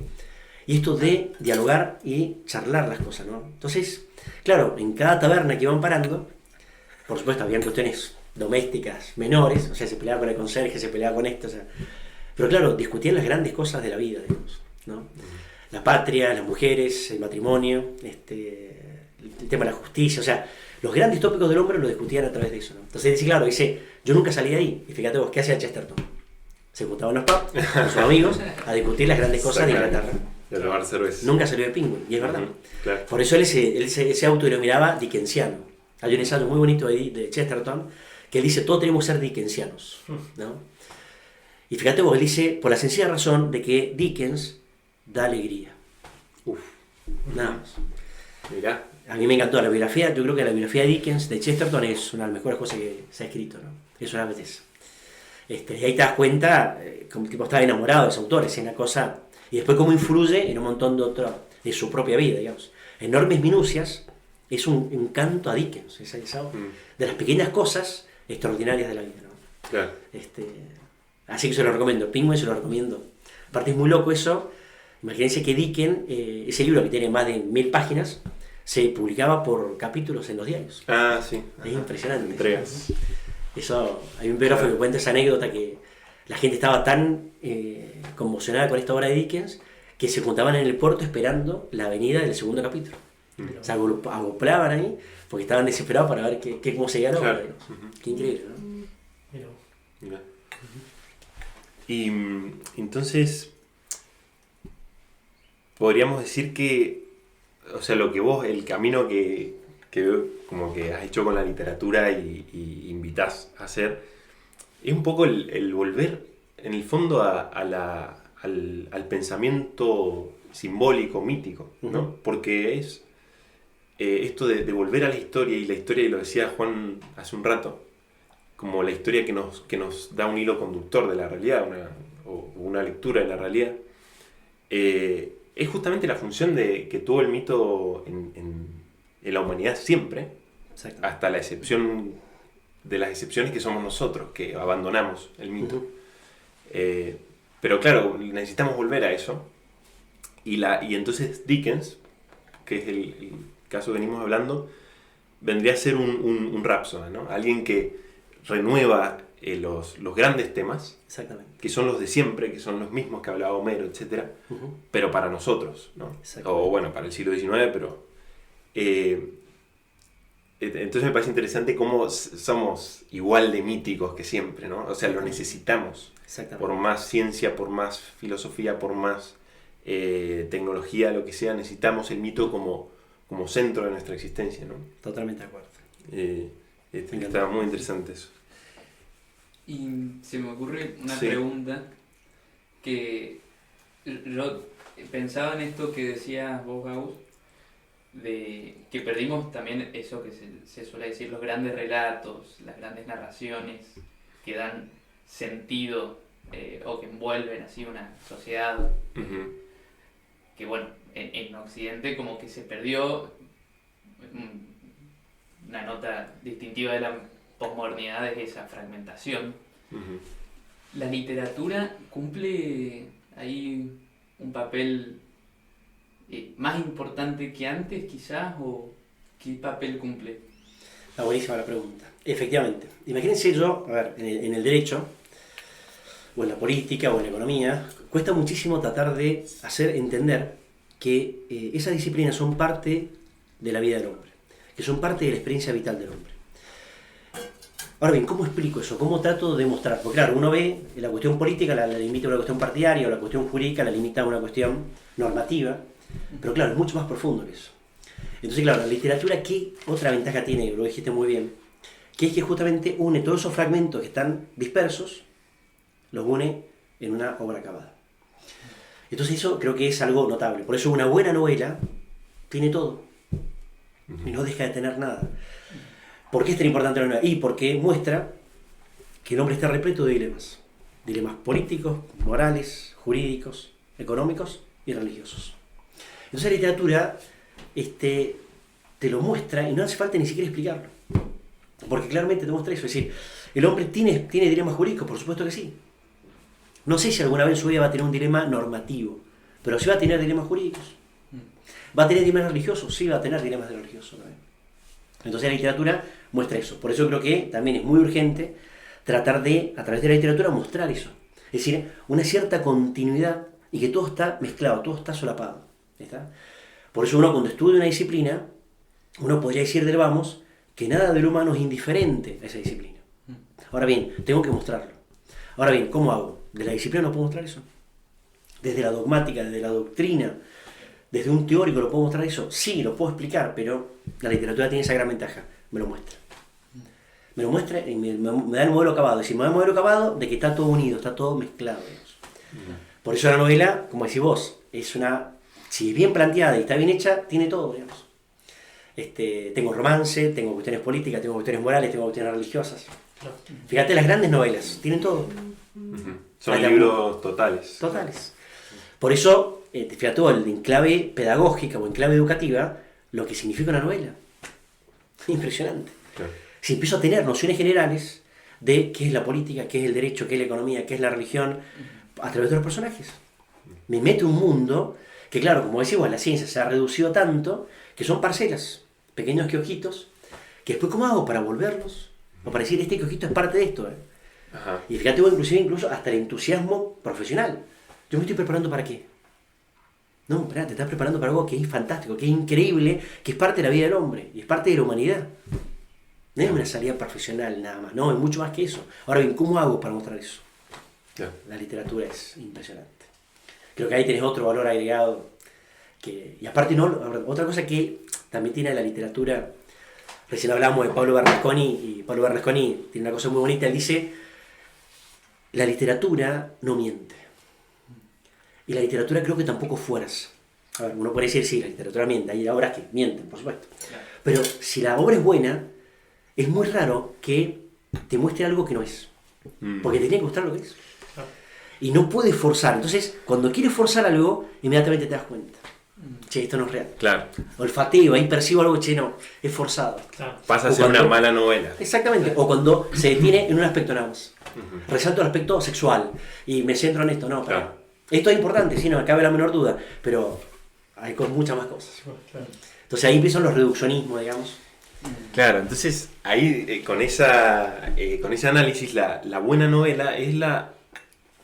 Speaker 5: y esto de dialogar y charlar las cosas, ¿no? Entonces, claro, en cada taberna que iban parando, por supuesto habían cuestiones domésticas menores, o sea, se peleaba con el conserje, se peleaba con esto, o sea, pero claro, discutían las grandes cosas de la vida, digamos, ¿no? La patria, las mujeres, el matrimonio, el tema de la justicia, o sea, los grandes tópicos del hombre lo discutían a través de eso, ¿no? Entonces dice, claro, dice, yo nunca salí de ahí, y fíjate vos, ¿qué hacía Chesterton? Se juntaban en los pubs con sus amigos a discutir las grandes cosas de Inglaterra.
Speaker 4: De tomar cerveza.
Speaker 5: Nunca salió de Penguin, y es verdad.
Speaker 4: Claro.
Speaker 5: Por eso él se autodenominaba dickensiano. Hay un ensayo muy bonito de Chesterton que él dice, todos tenemos que ser dickensianos, ¿no? Y fíjate vos, él dice, por la sencilla razón de que Dickens da alegría. Nada más.
Speaker 4: Mirá.
Speaker 5: A mí me encantó la biografía, yo creo que la biografía de Dickens, de Chesterton, es una de las mejores cosas que se ha escrito, ¿no? Es una belleza. Y ahí te das cuenta, como tipo estaba enamorado de ese autor, es una cosa, y después cómo influye en un montón de su propia vida, digamos. Enormes minucias, es un encanto a Dickens, de las pequeñas cosas extraordinarias de la vida, ¿no?
Speaker 4: Claro.
Speaker 5: Así que se lo recomiendo, Penguin se lo recomiendo. Aparte es muy loco eso, imagínense que Dickens, ese libro que tiene más de 1000 páginas, se publicaba por capítulos en los diarios.
Speaker 4: Ah, sí.
Speaker 5: Es impresionante.
Speaker 4: Entregas.
Speaker 5: Eso, hay un biógrafo que cuenta esa anécdota que la gente estaba tan conmocionada con esta obra de Dickens que se juntaban en el puerto esperando la venida del segundo capítulo. Se acoplaban ahí porque estaban desesperados para ver cómo seguía la obra.
Speaker 4: Claro.
Speaker 5: Qué increíble, ¿no?
Speaker 4: Mirá. Y entonces podríamos decir que, o sea, lo que vos, el camino que veo como que has hecho con la literatura y invitás a hacer, es un poco el volver, en el fondo, al pensamiento simbólico, mítico, ¿no? Porque es esto de volver a la historia, y la historia, y lo decía Juan hace un rato, como la historia que nos da un hilo conductor de la realidad, una lectura de la realidad, es justamente la función de que tuvo el mito en la humanidad siempre, hasta la excepción de las excepciones que somos nosotros, que abandonamos el mito. Pero claro, necesitamos volver a eso, y entonces Dickens, que es el caso que venimos hablando, vendría a ser un Rhapsody, ¿no? Alguien que renueva los grandes temas, que son los de siempre, que son los mismos que hablaba Homero, etc., pero para nosotros, ¿no? O bueno, para el siglo XIX, pero... entonces me parece interesante cómo somos igual de míticos que siempre, ¿no? O sea, lo necesitamos. Por más ciencia, por más filosofía, por más tecnología, lo que sea, necesitamos el mito como centro de nuestra existencia, ¿no?
Speaker 5: Totalmente de acuerdo.
Speaker 4: Está muy interesante eso.
Speaker 7: Y se me ocurre una pregunta que yo pensaba en esto que decías vos, Gauss, de que perdimos también eso que se suele decir, los grandes relatos, las grandes narraciones que dan sentido o que envuelven así una sociedad. Que bueno, en Occidente como que se perdió una nota distintiva de la posmodernidad es esa fragmentación. ¿La literatura cumple ahí un papel más importante que antes, quizás? ¿O qué papel cumple?
Speaker 5: Está buenísima la pregunta. Efectivamente. Imagínense yo, a ver, en el derecho, o en la política, o en la economía, cuesta muchísimo tratar de hacer entender que esas disciplinas son parte de la vida del hombre, que son parte de la experiencia vital del hombre. Ahora bien, ¿cómo explico eso? ¿Cómo trato de mostrar? Porque claro, uno ve la cuestión política, la limita a una cuestión partidaria, o la cuestión jurídica la limita a una cuestión normativa, pero claro, es mucho más profundo que eso. Entonces, claro, la literatura, ¿qué otra ventaja tiene? Lo dijiste muy bien, que es que justamente une todos esos fragmentos que están dispersos, los une en una obra acabada. Entonces eso creo que es algo notable. Por eso una buena novela tiene todo y no deja de tener nada. ¿Por qué es tan importante la novela? Y porque muestra que el hombre está repleto de dilemas. Dilemas políticos, morales, jurídicos, económicos y religiosos. Entonces la literatura te lo muestra y no hace falta ni siquiera explicarlo. Porque claramente te muestra eso. Es decir, ¿el hombre tiene dilemas jurídicos? Por supuesto que sí. No sé si alguna vez en su vida va a tener un dilema normativo, pero sí va a tener dilemas jurídicos. ¿Va a tener dilemas religiosos? Sí, va a tener dilemas religiosos también. Entonces la literatura muestra eso. Por eso creo que también es muy urgente tratar de, a través de la literatura, mostrar eso. Es decir, una cierta continuidad y que todo está mezclado, todo está solapado. ¿Está? Por eso uno cuando estudia una disciplina, uno podría decir del vamos que nada del humano es indiferente a esa disciplina. Ahora bien, tengo que mostrarlo. Ahora bien, ¿cómo hago? ¿De la disciplina no puedo mostrar eso? ¿Desde la dogmática, desde la doctrina, desde un teórico lo puedo mostrar eso? Sí, lo puedo explicar, pero la literatura tiene esa gran ventaja. Me lo muestra. Me lo muestra y me da el modelo acabado. Es decir, me da el modelo acabado de que está todo unido, está todo mezclado. Por eso la novela, como decís vos, es una... Si es bien planteada y está bien hecha, tiene todo, digamos. Tengo romance, tengo cuestiones políticas, tengo cuestiones morales, tengo cuestiones religiosas. Fíjate, las grandes novelas tienen todo.
Speaker 4: Son libros totales.
Speaker 5: Totales. Por eso, fíjate, en clave pedagógica o en clave educativa, lo que significa una novela. Impresionante.
Speaker 4: Claro.
Speaker 5: Si empiezo a tener nociones generales de qué es la política, qué es el derecho, qué es la economía, qué es la religión, a través de los personajes. Me mete un mundo que, claro, como decimos, la ciencia se ha reducido tanto que son parcelas, pequeños quiojitos, que después, ¿cómo hago para volverlos? O para decir, este quiojito es parte de esto.
Speaker 4: Ajá.
Speaker 5: Y fíjate, incluso hasta el entusiasmo profesional. Yo me estoy preparando ¿para qué? No, espera, te estás preparando para algo que es fantástico, que es increíble, que es parte de la vida del hombre y es parte de la humanidad. No es una salida profesional nada más, no, es mucho más que eso. Ahora bien, ¿cómo hago para mostrar eso? La literatura es impresionante. Creo que ahí tenés otro valor agregado. Y aparte, otra cosa que también tiene la literatura, recién hablamos de Pablo Bernasconi, y Pablo Bernasconi tiene una cosa muy bonita, él dice, la literatura no miente. Y la literatura creo que tampoco fuerza. A ver, uno puede decir, sí, la literatura miente, hay obras que mienten, por supuesto. Pero si la obra es buena, es muy raro que te muestre algo que no es. Porque te tiene que gustar lo que es. Y no puedes forzar. Entonces, cuando quieres forzar algo, inmediatamente te das cuenta. Che, esto no es real.
Speaker 4: Claro.
Speaker 5: Olfateo, ahí percibo algo, che, no, es forzado.
Speaker 6: Claro.
Speaker 4: Pasa a ser una mala novela.
Speaker 5: Exactamente. O cuando se detiene en un aspecto nada más. Resalto el aspecto sexual y me centro en esto. No,
Speaker 4: Claro.
Speaker 5: Esto es importante, sí, no me cabe la menor duda, pero hay muchas más cosas.
Speaker 6: Claro.
Speaker 5: Entonces ahí empiezan los reduccionismos, digamos.
Speaker 4: Claro, entonces ahí con ese análisis la buena novela es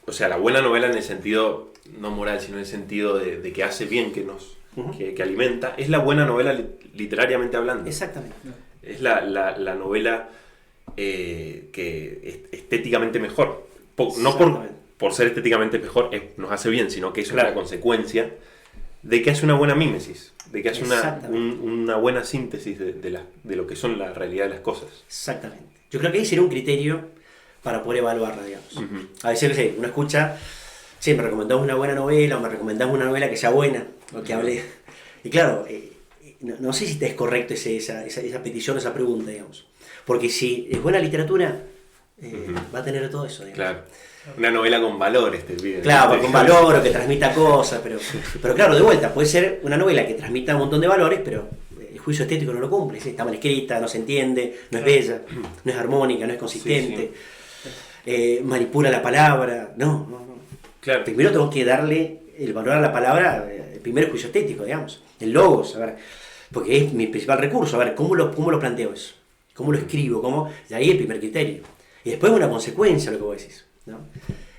Speaker 4: o sea, la buena novela en el sentido no moral, sino en el sentido de que hace bien, que alimenta, es la buena novela literariamente hablando.
Speaker 5: Exactamente.
Speaker 4: Es la novela que es estéticamente mejor. No por ser estéticamente mejor nos hace bien, sino que eso es la consecuencia de que hace una buena mímesis, de que hace una buena síntesis de lo que son la realidad de las cosas.
Speaker 5: Exactamente. Yo creo que ahí sería un criterio para poder evaluarla, digamos. A veces uno escucha, sí, me recomendás una buena novela o me recomendás una novela que sea buena, o que hable. Y claro, no sé si es correcto esa petición, esa pregunta, digamos. Porque si es buena literatura, va a tener todo eso, digamos.
Speaker 4: Claro. Una novela con valores, te piden.
Speaker 5: Claro, con valor o que transmita cosas, pero claro, de vuelta, puede ser una novela que transmita un montón de valores, pero juicio estético no lo cumple, ¿sí? Está mal escrita, no se entiende, no es bella, no es armónica, no es consistente, manipula la palabra, no.
Speaker 4: Claro.
Speaker 5: Primero tengo que darle el valor a la palabra, el primer juicio estético, digamos, el logos, a ver, porque es mi principal recurso, a ver, ¿cómo lo planteo eso? ¿Cómo lo escribo? Y ahí el primer criterio. Y después una consecuencia lo que vos decís, ¿no?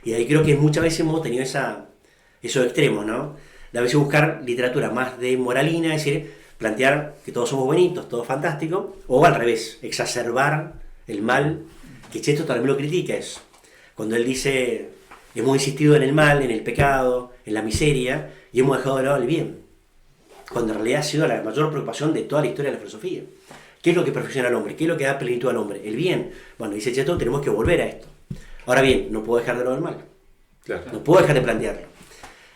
Speaker 5: Y ahí creo que muchas veces hemos tenido esos extremos, ¿no? De a veces buscar literatura más de moralina, es decir, plantear que todos somos bonitos, todo fantástico, o al revés, exacerbar el mal, que Chesterton también lo critica eso. Cuando él dice, hemos insistido en el mal, en el pecado, en la miseria, y hemos dejado de lado el bien. Cuando en realidad ha sido la mayor preocupación de toda la historia de la filosofía. ¿Qué es lo que perfecciona al hombre? ¿Qué es lo que da plenitud al hombre? El bien. Bueno, dice Chesterton, tenemos que volver a esto. Ahora bien, no puedo dejar de lado el mal.
Speaker 4: Claro.
Speaker 5: No puedo dejar de plantearlo.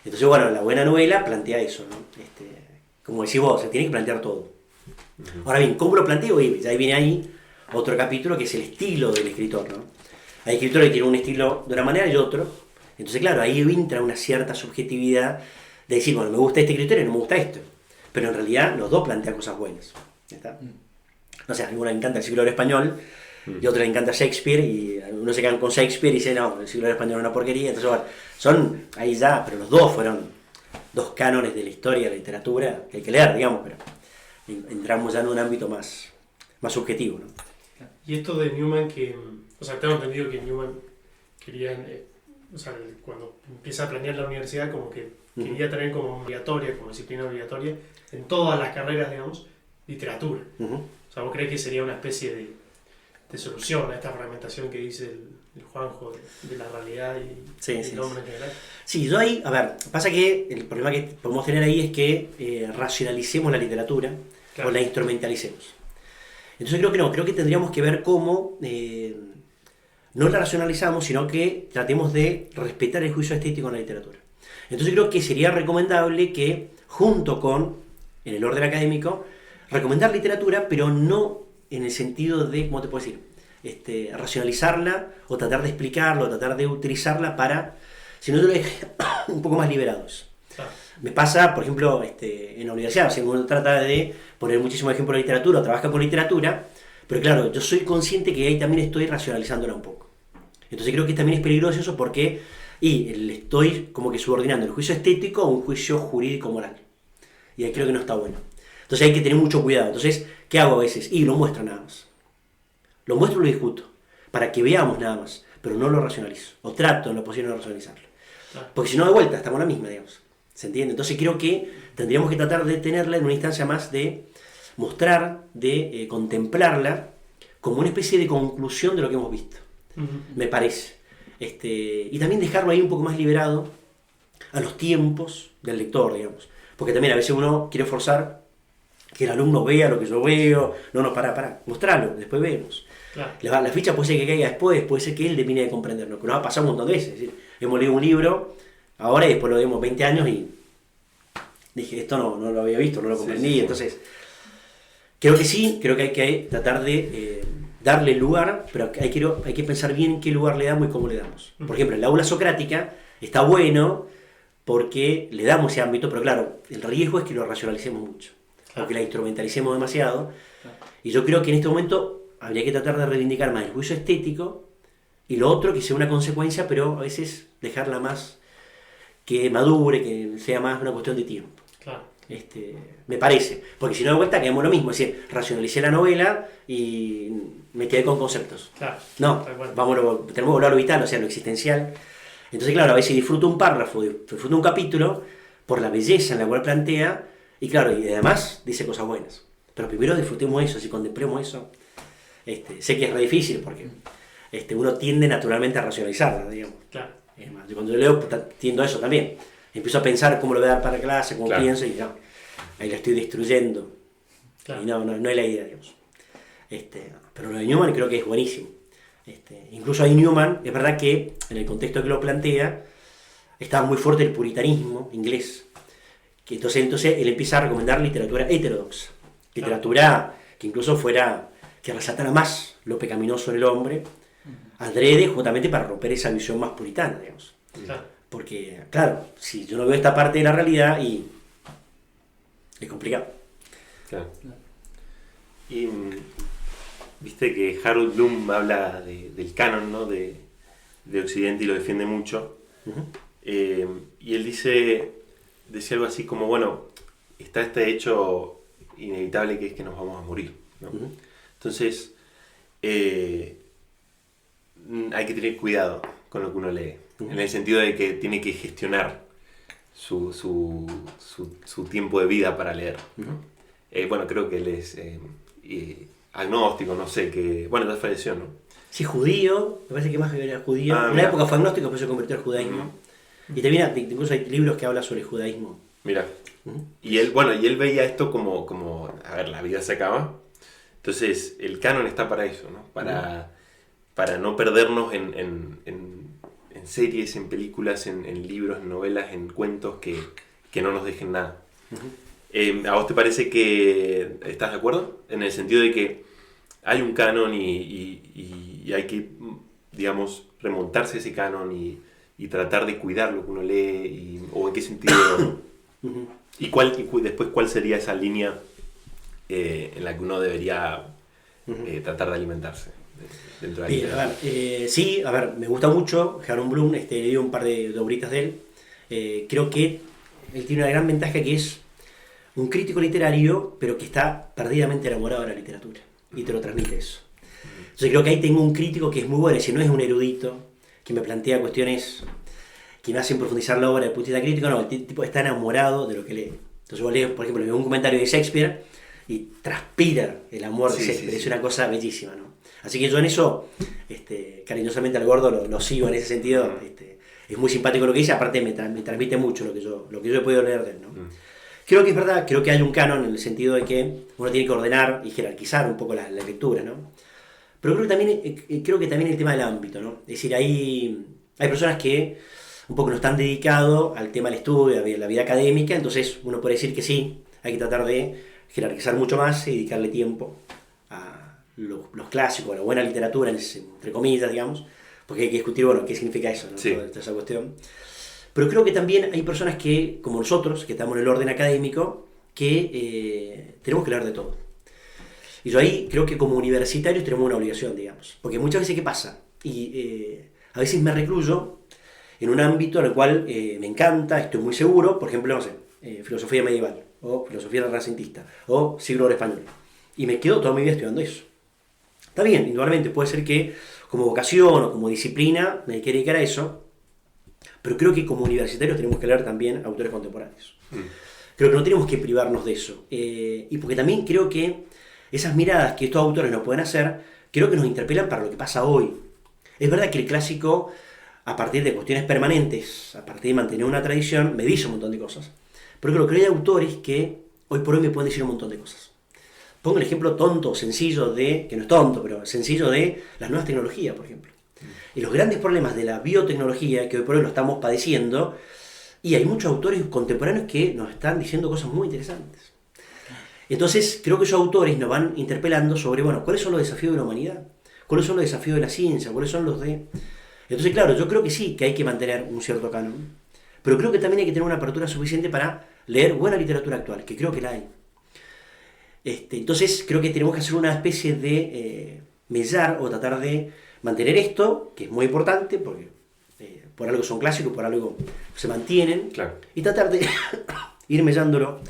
Speaker 5: Entonces, bueno, la buena novela plantea eso, ¿no? Como decís vos, se tiene que plantear todo. Ahora bien, ¿cómo lo planteo? Y ahí viene ahí otro capítulo que es el estilo del escritor, ¿no? Hay escritores que tienen un estilo de una manera y otro. Entonces, claro, ahí entra una cierta subjetividad de decir, bueno, me gusta este escritor y no me gusta esto. Pero en realidad los dos plantean cosas buenas. ¿Ya está? No sé, a alguno le encanta el siglo del español y a otro le encanta Shakespeare y uno se quedan con Shakespeare y dicen, no, el siglo del español es una porquería. Entonces, bueno, son ahí ya, pero los dos fueron dos cánones de la historia, de la literatura, que hay que leer, digamos, pero entramos ya en un ámbito más subjetivo, ¿no?
Speaker 6: Y esto de Newman o sea, tengo entendido que Newman quería, o sea, cuando empieza a planear la universidad, como que quería tener como obligatoria, como disciplina obligatoria, en todas las carreras, digamos, literatura. O sea, ¿vos crees que sería una especie de solución a esta fragmentación que dice el Juanjo de la realidad y el hombre en general? Sí,
Speaker 5: yo ahí, a ver, pasa que el problema que podemos tener ahí es que racionalicemos la literatura, claro, o la instrumentalicemos. Entonces creo que tendríamos que ver cómo no la racionalizamos, sino que tratemos de respetar el juicio estético en la literatura. Entonces creo que sería recomendable que, junto con, en el orden académico, recomendar literatura, pero no en el sentido de, ¿cómo te puedo decir? Racionalizarla, o tratar de explicarla, o tratar de utilizarla para, sino yo lo dejé un poco más liberados. Me pasa, por ejemplo, en la universidad, o sea, uno trata de poner muchísimos ejemplos de literatura, o trabaja con literatura, pero claro, yo soy consciente que ahí también estoy racionalizándola un poco. Entonces creo que también es peligroso eso porque le estoy como que subordinando el juicio estético a un juicio jurídico-moral. Y ahí creo que no está bueno. Entonces hay que tener mucho cuidado. Entonces, ¿qué hago a veces? Lo muestro nada más. Lo muestro y lo discuto, para que veamos nada más, pero no lo racionalizo. O trato en lo posible de no racionalizarlo. Porque si no, de vuelta, estamos en la misma, digamos. ¿Se entiende? Entonces creo que tendríamos que tratar de tenerla en una instancia más de mostrar, de contemplarla como una especie de conclusión de lo que hemos visto. Me parece. Y también dejarlo ahí un poco más liberado a los tiempos del lector, digamos. Porque también a veces uno quiere forzar que el alumno vea lo que yo veo. No, pará, mostralo, después vemos. Claro. La ficha puede ser que caiga después, puede ser que él termine de comprenderlo, que nos ha pasado un montón de veces. Es decir, hemos leído un libro ahora y después lo leemos 20 años y dije, esto no lo había visto, no lo comprendí. Sí. Entonces, creo que hay que tratar de darle lugar, pero hay que pensar bien qué lugar le damos y cómo le damos. Por ejemplo, en la aula socrática está bueno porque le damos ese ámbito, pero claro, el riesgo es que lo racionalicemos mucho, o que la instrumentalicemos demasiado. Y yo creo que en este momento habría que tratar de reivindicar más el juicio estético y lo otro que sea una consecuencia, pero a veces dejarla más que madure, que sea más una cuestión de tiempo. Claro. Me parece, porque si no de vuelta quedamos lo mismo, es decir, racionalicé la novela y me quedé con conceptos. Claro. No, tenemos que volver a lo vital, o sea, lo existencial. Entonces, claro, a veces disfruto un párrafo, disfruto un capítulo por la belleza en la cual plantea, y claro, y además dice cosas buenas. Pero primero disfrutemos eso, si contemplemos eso. Sé que es re difícil porque uno tiende naturalmente a racionalizarla, digamos. Claro. Yo cuando yo leo tiendo a eso también. Empiezo a pensar cómo lo voy a dar para clase, cómo pienso, y ya, ahí la estoy destruyendo. Claro. Y no es la idea, digamos. Pero lo de Newman creo que es buenísimo. Incluso ahí Newman, es verdad que en el contexto que lo plantea, estaba muy fuerte el puritanismo inglés. Que entonces él empieza a recomendar literatura heterodoxa. Literatura que incluso que resaltara más lo pecaminoso en el hombre, adrede justamente para romper esa visión más puritana, digamos. Claro. Porque, claro, si yo no veo esta parte de la realidad, y es complicado.
Speaker 4: Claro. Y viste que Harold Bloom habla del canon, ¿no? de Occidente y lo defiende mucho. Y él decía algo así como, bueno, está este hecho inevitable que es que nos vamos a morir, ¿no? Entonces, hay que tener cuidado con lo que uno lee, en el sentido de que tiene que gestionar su tiempo de vida para leer, ¿no? Bueno, creo que él es agnóstico, no sé, que bueno, ya falleció, ¿no?
Speaker 5: Sí, judío, me parece que más que era judío. En una
Speaker 4: mira.
Speaker 5: época fue agnóstico, pero se convirtió al judaísmo. Y también incluso hay libros que hablan sobre el judaísmo.
Speaker 4: Mira. Y él veía esto como, a ver, la vida se acaba. Entonces, el canon está para eso, ¿no? Para no perdernos en series, en películas, en libros, en novelas, en cuentos que no nos dejen nada. ¿A vos te parece que estás de acuerdo? En el sentido de que hay un canon y hay que, digamos, remontarse a ese canon y tratar de cuidar lo que uno lee, o en qué sentido, y después cuál sería esa línea en la que uno debería tratar de alimentarse dentro de la literatura.
Speaker 5: Sí, a ver, me gusta mucho Harold Bloom, he leído un par de obritas de él. Creo que él tiene una gran ventaja, que es un crítico literario, pero que está perdidamente enamorado de la literatura, y te lo transmite eso. Entonces creo que ahí tengo un crítico que es muy bueno, si no es un erudito, que me plantea cuestiones que me hacen profundizar la obra desde el punto de vista crítico, no, el tipo está enamorado de lo que lee. Entonces vos lees, por ejemplo, leo un comentario de Shakespeare y transpira el amor de Shakespeare, es una cosa bellísima, ¿no? Así que yo en eso, cariñosamente al gordo lo sigo en ese sentido, es muy simpático lo que dice, aparte me transmite mucho lo que yo he podido leer de él, ¿no? Creo que es verdad, creo que hay un canon en el sentido de que uno tiene que ordenar y jerarquizar un poco la lectura, ¿no? Pero creo que también el tema del ámbito, ¿no? Es decir, hay personas que un poco no están dedicados al tema del estudio, a la vida académica, entonces uno puede decir que sí, hay que tratar de jerarquizar mucho más y dedicarle tiempo a los clásicos, a la buena literatura, entre comillas, digamos, porque hay que discutir, bueno, qué significa eso, ¿no?
Speaker 4: Sí.
Speaker 5: Toda esa cuestión. Pero creo que también hay personas que, como nosotros, que estamos en el orden académico, que tenemos que leer de todo. Y yo ahí creo que como universitarios tenemos una obligación, digamos. Porque muchas veces, ¿qué pasa? A veces me recluyo en un ámbito en el cual me encanta, estoy muy seguro, por ejemplo, no sé, filosofía medieval, o filosofía renacentista, o siglo oro español. Y me quedo toda mi vida estudiando eso. Está bien, indudablemente puede ser que como vocación o como disciplina me quiera dedicar a eso, pero creo que como universitarios tenemos que leer también autores contemporáneos. Creo que no tenemos que privarnos de eso. Y porque también creo que esas miradas que estos autores nos pueden hacer, creo que nos interpelan para lo que pasa hoy. Es verdad que el clásico, a partir de cuestiones permanentes, a partir de mantener una tradición, me dice un montón de cosas. Pero creo que hay autores que hoy por hoy me pueden decir un montón de cosas. Pongo el ejemplo tonto, sencillo que no es tonto, pero sencillo de las nuevas tecnologías, por ejemplo. Y los grandes problemas de la biotecnología, que hoy por hoy lo estamos padeciendo, y hay muchos autores contemporáneos que nos están diciendo cosas muy interesantes. Entonces, creo que esos autores nos van interpelando sobre, bueno, ¿cuáles son los desafíos de la humanidad? ¿Cuáles son los desafíos de la ciencia? ¿Cuáles son los de...? Entonces, claro, yo creo que sí, que hay que mantener un cierto canon, pero creo que también hay que tener una apertura suficiente para leer buena literatura actual, que creo que la hay. Entonces, creo que tenemos que hacer una especie de mellar o tratar de mantener esto, que es muy importante, porque por algo son clásicos, por algo se mantienen,
Speaker 4: Claro.
Speaker 5: y tratar de ir mellándolo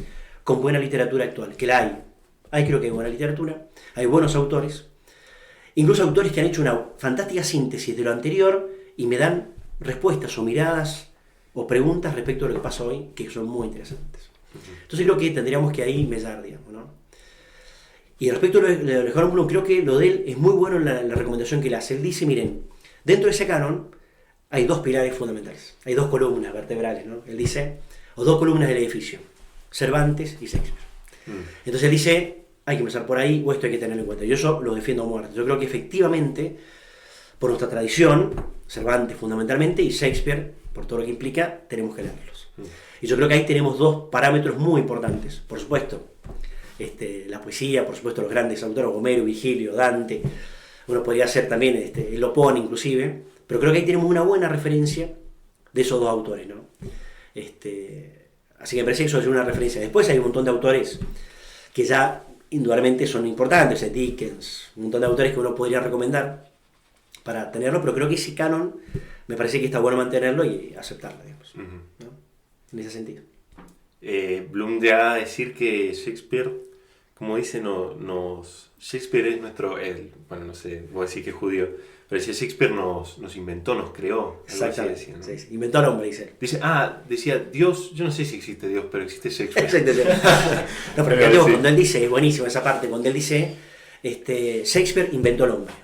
Speaker 5: con buena literatura actual, que la hay. Creo que hay buena literatura, hay buenos autores, incluso autores que han hecho una fantástica síntesis de lo anterior y me dan respuestas o miradas o preguntas respecto a lo que pasa hoy, que son muy interesantes. Entonces creo que tendríamos que ahí mellar, digamos, ¿no? Y respecto a lo de Harold Bloom, creo que lo de él es muy bueno la recomendación que él hace. Él dice, miren, dentro de ese canon hay dos pilares fundamentales, hay dos columnas vertebrales, ¿no? Él dice, o dos columnas del edificio, Cervantes y Shakespeare. Entonces él dice, hay que empezar por ahí, o esto hay que tenerlo en cuenta. Yo eso lo defiendo a muerte. Yo creo que efectivamente, por nuestra tradición, Cervantes fundamentalmente y Shakespeare, por todo lo que implica, tenemos que leerlos. Y yo creo que ahí tenemos dos parámetros muy importantes. Por supuesto, la poesía, por supuesto los grandes autores, Homero, Virgilio, Dante, uno podría hacer también, él lo pone inclusive, pero creo que ahí tenemos una buena referencia de esos dos autores, ¿no? Así que me parece que eso es una referencia. Después hay un montón de autores que ya indudablemente son importantes, Dickens, un montón de autores que uno podría recomendar para tenerlo, pero creo que ese canon me parece que está bueno mantenerlo y aceptarlo, digamos, ¿no? En ese sentido.
Speaker 4: Bloom llega a decir que Shakespeare, como dice, Shakespeare es nuestro, bueno, no sé, voy a decir que es judío, pero decía Shakespeare nos inventó, nos creó.
Speaker 5: Exactamente,
Speaker 4: decía, ¿no?
Speaker 5: sí, inventó al hombre, dice.
Speaker 4: Decía, Dios, yo no sé si existe Dios, pero existe Shakespeare.
Speaker 5: No, pero cuando él dice, es buenísimo esa parte, cuando él dice, Shakespeare inventó al hombre.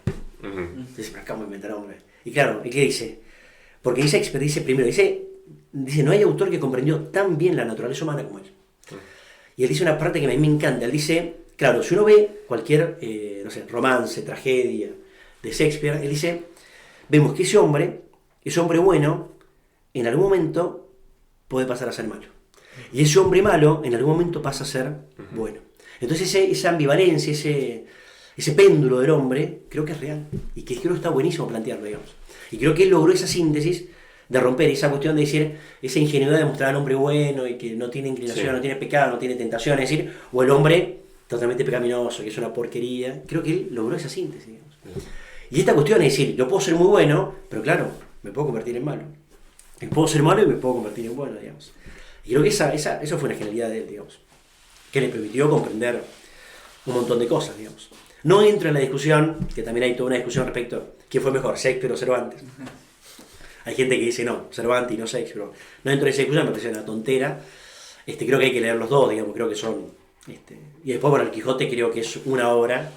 Speaker 5: Entonces, acá me inventar al hombre. Y claro, ¿y qué dice? Porque Shakespeare dice primero, dice, no hay autor que comprendió tan bien la naturaleza humana como él. Y él dice una parte que a mí me encanta. Él dice, claro, si uno ve cualquier, no sé, romance, tragedia de Shakespeare, él dice, vemos que ese hombre bueno, en algún momento puede pasar a ser malo. Y ese hombre malo, en algún momento pasa a ser bueno. Entonces esa ambivalencia, ese péndulo del hombre, creo que es real. Y que creo que está buenísimo plantearlo, digamos. Y creo que él logró esa síntesis de romper esa cuestión de decir, esa ingenuidad de mostrar al hombre bueno y que no tiene inclinación, no tiene pecado, no tiene tentación, es decir, o el hombre totalmente pecaminoso, que es una porquería. Creo que él logró esa síntesis, digamos. Y esta cuestión es decir, yo puedo ser muy bueno, pero claro, me puedo convertir en malo. Y puedo ser malo y me puedo convertir en bueno, digamos. Y creo que eso fue una genialidad de él, digamos, que le permitió comprender un montón de cosas, digamos. No entro en la discusión, que también hay toda una discusión respecto a quién fue mejor, Shakespeare o Cervantes. Hay gente que dice no, Cervantes y no Shakespeare. No entro en esa discusión, me parece una tontera. Creo que hay que leer los dos, digamos, creo que son... Y después, bueno, el Quijote creo que es una obra,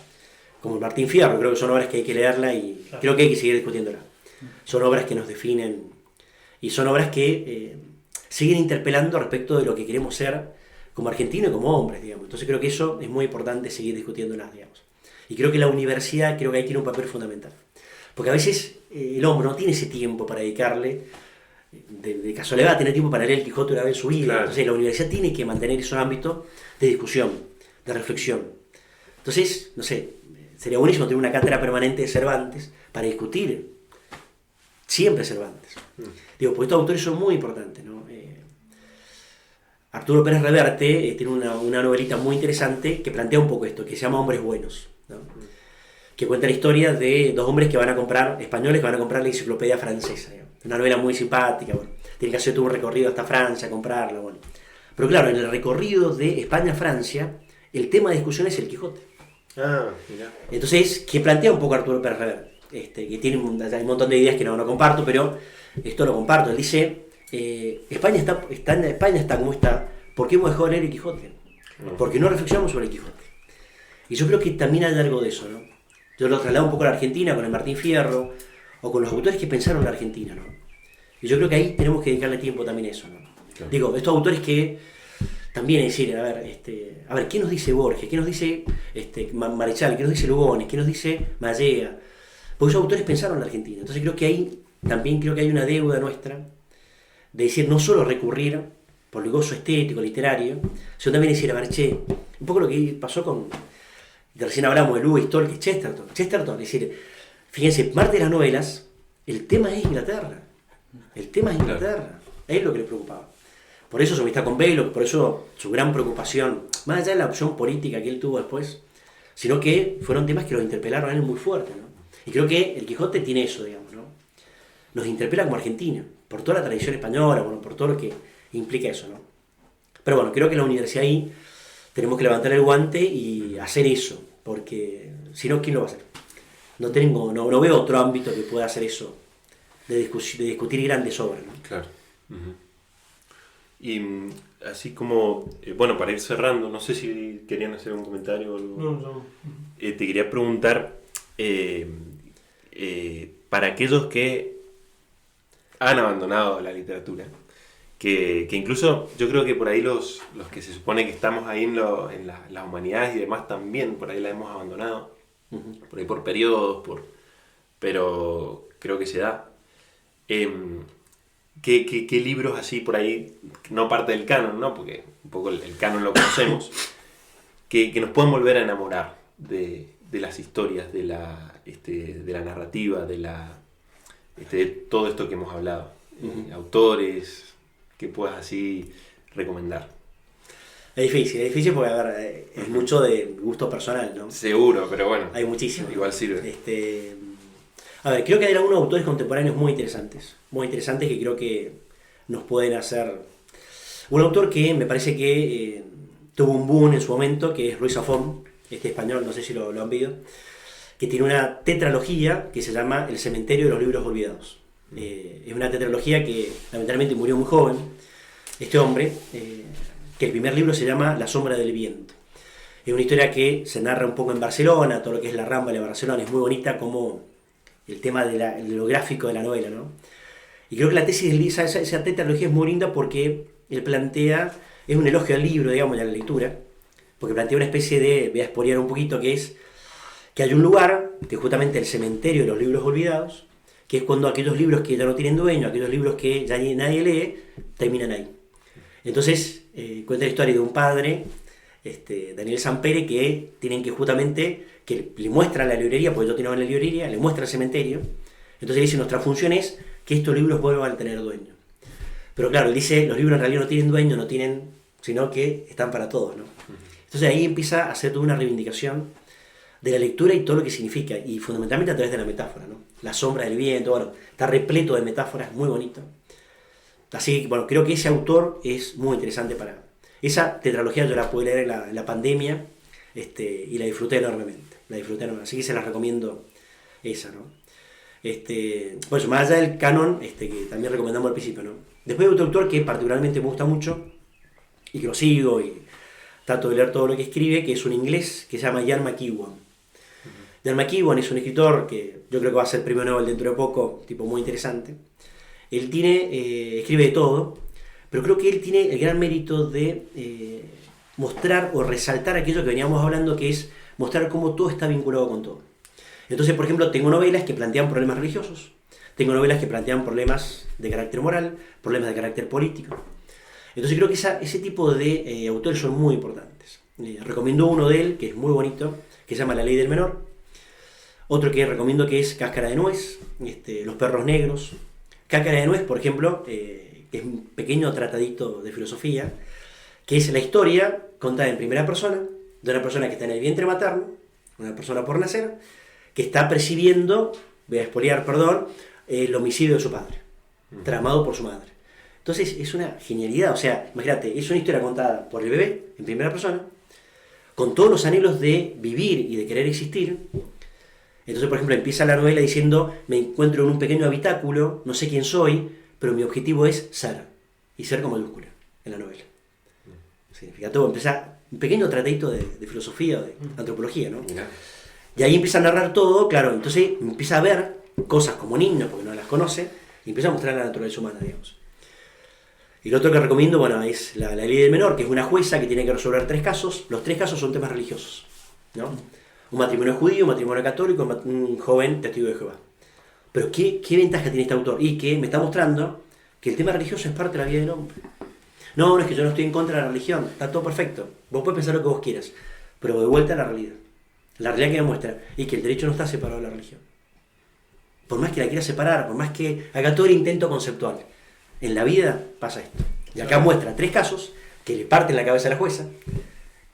Speaker 5: como el Martín Fierro, creo que son obras que hay que leerla y creo que hay que seguir discutiéndola. Son obras que nos definen y son obras que siguen interpelando respecto de lo que queremos ser como argentinos y como hombres, digamos. Entonces creo que eso es muy importante seguir discutiéndolas, digamos. Y creo que la universidad, creo que ahí tiene un papel fundamental. Porque a veces el hombre no tiene ese tiempo para dedicarle, de casualidad va a tener tiempo para leer el Quijote una vez en su vida. Claro. Entonces la universidad tiene que mantener esos ámbitos de discusión, de reflexión. Entonces, no sé, sería buenísimo tener una cátedra permanente de Cervantes para discutir siempre Cervantes. Digo, porque estos autores son muy importantes, ¿no? Arturo Pérez Reverte tiene una novelita muy interesante que plantea un poco esto, que se llama Hombres Buenos, ¿no? Que cuenta la historia de dos hombres que van a comprar, españoles que van a comprar la enciclopedia francesa, ¿no? Una novela muy simpática, bueno. Tiene que hacer todo un recorrido hasta Francia a comprarla, bueno. Pero claro, en el recorrido de España a Francia, el tema de discusión es el Quijote.
Speaker 4: Mirá.
Speaker 5: Entonces, que plantea un poco Arturo Pérez Reverte, que tiene hay un montón de ideas que no comparto, pero esto lo comparto. Él dice, España está como está, ¿por qué hemos dejado de leer el Quijote? Porque no reflexionamos sobre el Quijote. Y yo creo que también hay algo de eso, ¿no? Yo lo traslado un poco a la Argentina, con el Martín Fierro, o con los autores que pensaron la Argentina, ¿no? Y yo creo que ahí tenemos que dedicarle tiempo también a eso, ¿no? Claro. Digo, estos autores que también es decir, a ver, ¿qué nos dice Borges? ¿Qué nos dice Marechal? ¿Qué nos dice Lugones? ¿Qué nos dice Mallea? Porque esos autores pensaron la Argentina. Entonces creo que ahí también hay una deuda nuestra de decir, no solo recurrir por el gozo estético, literario, sino también decir, a ver, un poco lo que pasó con, recién hablamos de Lewis Tolkien, Chesterton, es decir, fíjense, parte de las novelas, el tema es Inglaterra, es lo que le preocupaba. Por eso su amistad con Belloc, por eso su gran preocupación, más allá de la opción política que él tuvo después, sino que fueron temas que lo interpelaron a él muy fuerte, ¿no? Y creo que el Quijote tiene eso, digamos, ¿no? Nos interpela como Argentina, por toda la tradición española, bueno, por todo lo que implica eso, ¿no? Pero bueno, creo que en la universidad ahí tenemos que levantar el guante y hacer eso, porque si no, ¿quién lo va a hacer? No veo otro ámbito que pueda hacer eso, de discutir grandes obras, ¿no?
Speaker 4: Claro. Y así como, bueno, para ir cerrando, no sé si querían hacer un comentario o algo.
Speaker 6: No.
Speaker 4: Te quería preguntar, para aquellos que han abandonado la literatura, que incluso yo creo que por ahí los que se supone que estamos ahí en las humanidades y demás también, por ahí la hemos abandonado, por ahí por periodos, pero creo que se da. ¿Qué libros así por ahí, no parte del canon, ¿no? Porque un poco el canon lo conocemos, que nos pueden volver a enamorar de las historias, de la narrativa, de todo esto que hemos hablado? Autores que puedas así recomendar.
Speaker 5: Es difícil porque, a ver, es mucho de gusto personal, ¿no?
Speaker 4: Seguro, pero bueno.
Speaker 5: Hay muchísimo.
Speaker 4: Igual sirve.
Speaker 5: A ver, creo que hay algunos autores contemporáneos muy interesantes que creo que nos pueden hacer... Un autor que me parece que tuvo un boom en su momento, que es Ruiz Zafón, español, no sé si lo han visto, que tiene una tetralogía que se llama El cementerio de los libros olvidados. Es una tetralogía que lamentablemente murió muy joven, este hombre, que el primer libro se llama La sombra del viento. Es una historia que se narra un poco en Barcelona, todo lo que es la Rambla de Barcelona, es muy bonita como el tema de lo gráfico de la novela, ¿no? Y creo que la tesis de Lisa, esa tetralogía es muy linda porque él plantea, es un elogio al libro, digamos, y a la lectura, porque plantea una especie de, voy a spoilear un poquito, que es que hay un lugar, que es justamente el cementerio de los libros olvidados, que es cuando aquellos libros que ya no tienen dueño, aquellos libros que ya nadie lee, terminan ahí. Entonces, cuenta la historia de un padre, Daniel Sampere, que tienen que justamente, que le muestra la librería, porque yo tenía en la librería, le muestra el cementerio, entonces él dice, nuestra función es que estos libros vuelvan a tener dueño. Pero claro, él dice, los libros en realidad no tienen dueño, sino que están para todos, ¿no? Entonces ahí empieza a hacer toda una reivindicación de la lectura y todo lo que significa, y fundamentalmente a través de la metáfora, ¿no? La sombra del viento, bueno, está repleto de metáforas, muy bonito. Así que, bueno, creo que ese autor es muy interesante para... Esa tetralogía yo la pude leer en la pandemia, y la disfruté enormemente. Así que se la recomiendo esa, ¿no? Pues más allá del canon, que también recomendamos al principio, ¿no? Después hay otro autor que particularmente me gusta mucho, y que lo sigo, y trato de leer todo lo que escribe, que es un inglés que se llama Ian McEwan. Ian McEwan es un escritor que yo creo que va a ser premio Nobel dentro de poco, tipo muy interesante. Él escribe de todo, pero creo que él tiene el gran mérito de mostrar o resaltar aquello que veníamos hablando, que es mostrar cómo todo está vinculado con todo. Entonces, por ejemplo, tengo novelas que plantean problemas religiosos, tengo novelas que plantean problemas de carácter moral, problemas de carácter político. Entonces creo que ese tipo de autores son muy importantes. Recomiendo uno de él, que es muy bonito, que se llama La ley del menor. Otro que recomiendo que es Cáscara de nuez, Los perros negros. Cáscara de nuez, por ejemplo, que es un pequeño tratadito de filosofía, que es la historia contada en primera persona, de una persona que está en el vientre materno, una persona por nacer, que está percibiendo, voy a spoilear, perdón, el homicidio de su padre, tramado por su madre. Entonces es una genialidad, o sea, imagínate, es una historia contada por el bebé, en primera persona, con todos los anhelos de vivir y de querer existir. Entonces, por ejemplo, empieza la novela diciendo, me encuentro en un pequeño habitáculo, no sé quién soy, pero mi objetivo es ser, y ser con mayúscula, en la novela. Significa todo, empieza un pequeño tratadito de filosofía, de antropología, ¿no? Y ahí empieza a narrar todo, claro, entonces empieza a ver cosas como niño, porque no las conoce, y empieza a mostrar la naturaleza humana, digamos. Y lo otro que recomiendo, bueno, es la ley del menor, que es una jueza que tiene que resolver 3 casos. Los 3 casos son temas religiosos, ¿no? Un matrimonio judío, un matrimonio católico, un joven testigo de Jehová. Pero ¿qué ventaja tiene este autor? Y que me está mostrando que el tema religioso es parte de la vida del hombre. No, es que yo no estoy en contra de la religión, está todo perfecto. Vos podés pensar lo que vos quieras, pero de vuelta a la realidad. La realidad que me muestra, y que el derecho no está separado de la religión. Por más que la quiera separar, por más que haga todo el intento conceptual, en la vida pasa esto. Y acá muestra 3 casos que le parten la cabeza a la jueza,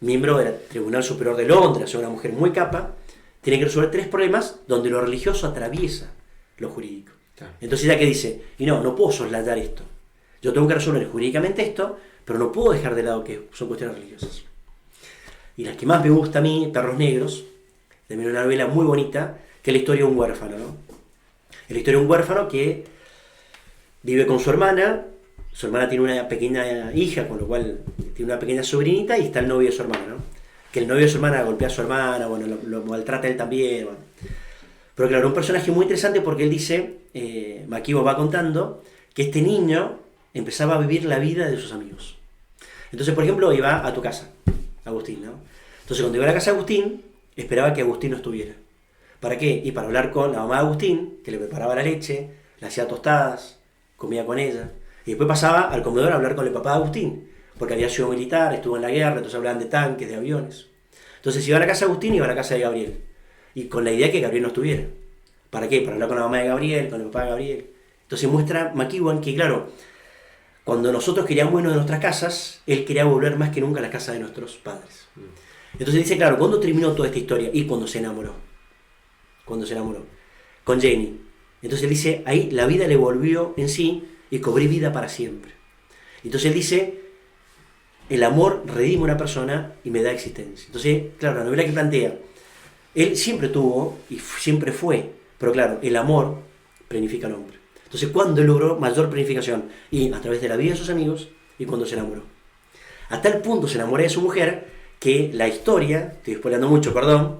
Speaker 5: miembro del Tribunal Superior de Londres, o sea, una mujer muy capa, tiene que resolver 3 problemas donde lo religioso atraviesa lo jurídico. Entonces ya que dice, y no puedo soslayar esto. Yo tengo que resolver jurídicamente esto, pero no puedo dejar de lado que son cuestiones religiosas. Y la que más me gusta a mí, Perros Negros, también una novela muy bonita, que es la historia de un huérfano, ¿no? Es la historia de un huérfano que vive con su hermana tiene una pequeña hija, con lo cual tiene una pequeña sobrinita, y está el novio de su hermana, ¿no? Que el novio de su hermana golpea a su hermana, bueno, lo maltrata él también, bueno. Pero claro, un personaje muy interesante porque él dice, McEwan va contando, que este niño empezaba a vivir la vida de sus amigos. Entonces, por ejemplo, iba a tu casa, Agustín, ¿no? Entonces, cuando iba a la casa de Agustín, esperaba que Agustín no estuviera. ¿Para qué? Y para hablar con la mamá de Agustín, que le preparaba la leche, le hacía tostadas, comía con ella. Y después pasaba al comedor a hablar con el papá de Agustín, porque había sido militar, estuvo en la guerra, entonces hablaban de tanques, de aviones. Entonces, iba a la casa de Agustín, iba a la casa de Gabriel. Y con la idea que Gabriel no estuviera. ¿Para qué? Para hablar con la mamá de Gabriel, con el papá de Gabriel. Entonces muestra McEwan que, claro, cuando nosotros queríamos irnos de nuestras casas, él quería volver más que nunca a la casa de nuestros padres. Entonces dice, claro, ¿cuándo terminó toda esta historia? Y cuando se enamoró. Cuando se enamoró. Con Jenny. Entonces él dice, ahí la vida le volvió en sí y cobré vida para siempre. Entonces él dice, el amor redime a una persona y me da existencia. Entonces, claro, la novela que plantea, él siempre tuvo y siempre fue, pero claro, el amor planifica al hombre. Entonces, ¿cuándo él logró mayor planificación? Y a través de la vida de sus amigos y cuando se enamoró. A tal punto se enamoró de su mujer que la historia, estoy spoileando mucho, perdón,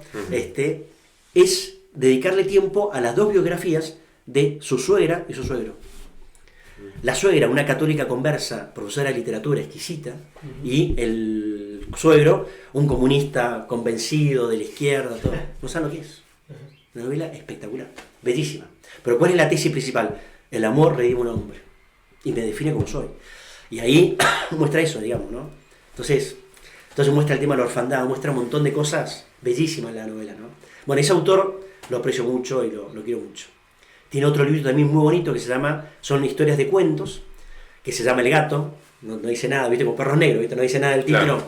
Speaker 5: es dedicarle tiempo a las dos biografías de su suegra y su suegro. La suegra, una católica conversa, profesora de literatura exquisita, y el suegro, un comunista convencido de la izquierda, todo. No saben lo que es. Una novela espectacular, bellísima. Pero ¿cuál es la tesis principal? El amor redime a un hombre y me define como soy. Y ahí muestra eso, digamos, ¿no? Entonces muestra el tema de la orfandad, muestra un montón de cosas bellísimas en la novela, ¿no? Bueno, ese autor lo aprecio mucho y lo quiero mucho. Tiene otro libro también muy bonito que se llama, son historias de cuentos, que se llama El gato, no dice nada, viste, como Perros Negros, ¿viste? No dice nada del título, claro.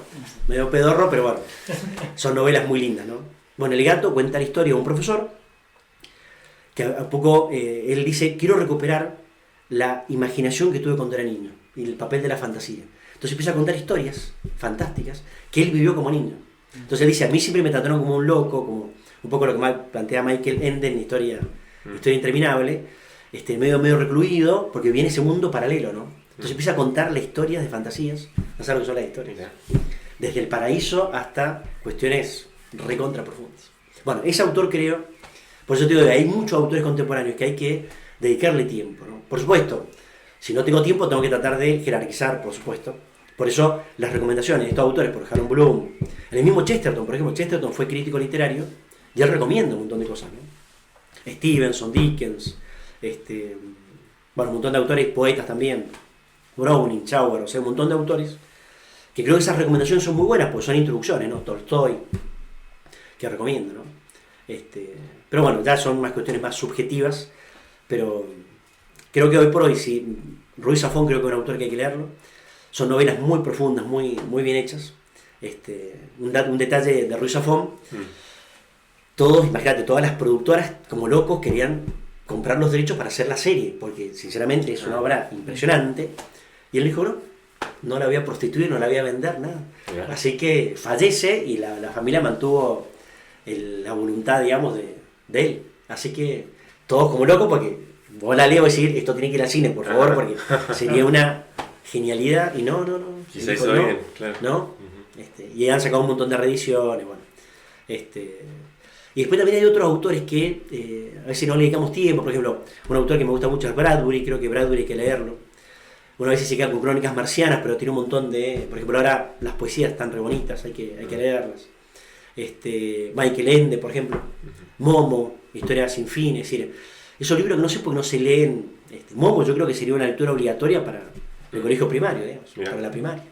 Speaker 5: Medio pedorro, pero bueno, son novelas muy lindas, ¿no? Bueno, El gato cuenta la historia de un profesor, que a poco él dice, quiero recuperar la imaginación que tuve cuando era niño, y el papel de la fantasía. Entonces empieza a contar historias fantásticas que él vivió como niño. Entonces él dice, a mí siempre me trataron como un loco, como un poco lo que plantea Michael Ende en Historia Interminable, medio recluido, porque viene ese mundo paralelo, ¿no? Entonces empieza a contar las historias de fantasías, no sabes lo que son las historias, desde el paraíso hasta cuestiones recontra profundas. Bueno, ese autor creo, por eso te digo que hay muchos autores contemporáneos que hay que dedicarle tiempo, ¿no? Por supuesto, si no tengo tiempo tengo que tratar de jerarquizar, por supuesto. Por eso las recomendaciones de estos autores, por Harold Bloom, el mismo Chesterton, por ejemplo, Chesterton fue crítico literario y él recomienda un montón de cosas, ¿no? Stevenson, Dickens, bueno, un montón de autores, poetas también, Browning, Chaucer, o sea, un montón de autores, que creo que esas recomendaciones son muy buenas, porque son introducciones, ¿no? Tolstoy, que recomiendo, ¿no? Pero bueno, ya son más cuestiones más subjetivas, pero creo que hoy por hoy, sí, Ruiz Zafón creo que es un autor que hay que leerlo, son novelas muy profundas, muy bien hechas, un detalle de Ruiz Zafón, todos, imagínate, todas las productoras como locos querían comprar los derechos para hacer la serie, porque sinceramente es una obra impresionante, y él dijo, no la voy a prostituir, no la voy a vender, nada. Así que fallece y la familia mantuvo la voluntad, digamos, de él. Así que todos como locos, porque vos la leo y decir, esto tiene que ir al cine, por favor, porque sería una genialidad, y no.
Speaker 4: Quizá hizo bien, claro.
Speaker 5: ¿No? Y han sacado un montón de reediciones, bueno. Y después también hay otros autores que a veces no le dedicamos tiempo. Por ejemplo, un autor que me gusta mucho es Bradbury, creo que Bradbury hay que leerlo. Uno a veces se queda con Crónicas Marcianas, pero tiene un montón de... Por ejemplo, ahora las poesías están re bonitas, hay que leerlas. Michael Ende, por ejemplo. Momo, Historia sin fin, es decir, esos libros que no sé por qué no se leen. Momo yo creo que sería una lectura obligatoria para el colegio primario, digamos, para la primaria.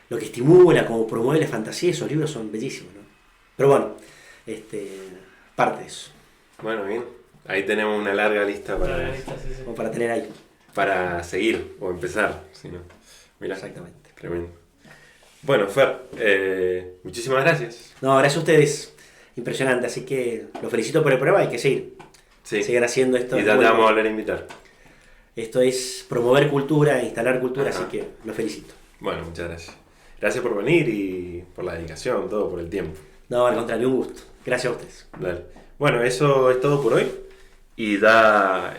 Speaker 5: Lo que estimula, como promueve la fantasía, esos libros son bellísimos, ¿no? Pero bueno, parte de eso.
Speaker 4: Bueno, bien. Ahí tenemos una larga lista para,
Speaker 5: o para tener ahí.
Speaker 4: Para seguir o empezar. Si no. Mirá,
Speaker 5: exactamente.
Speaker 4: Tremendo. Bueno, Fer, muchísimas gracias.
Speaker 5: No, gracias a ustedes. Impresionante, así que los felicito por el programa, hay que seguir.
Speaker 4: Sí.
Speaker 5: Sigan haciendo esto.
Speaker 4: Y ya te vamos a volver a invitar.
Speaker 5: Esto es promover cultura, instalar cultura, así que los felicito.
Speaker 4: Bueno, muchas gracias. Gracias por venir y por la dedicación, todo, por el tiempo.
Speaker 5: No, al contrario, un gusto. Gracias a ustedes.
Speaker 4: Dale. Bueno, eso es todo por hoy. Y ya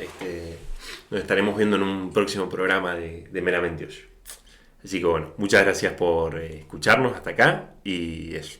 Speaker 4: nos estaremos viendo en un próximo programa de Meramente Ocio. Así que bueno, muchas gracias por escucharnos hasta acá y eso.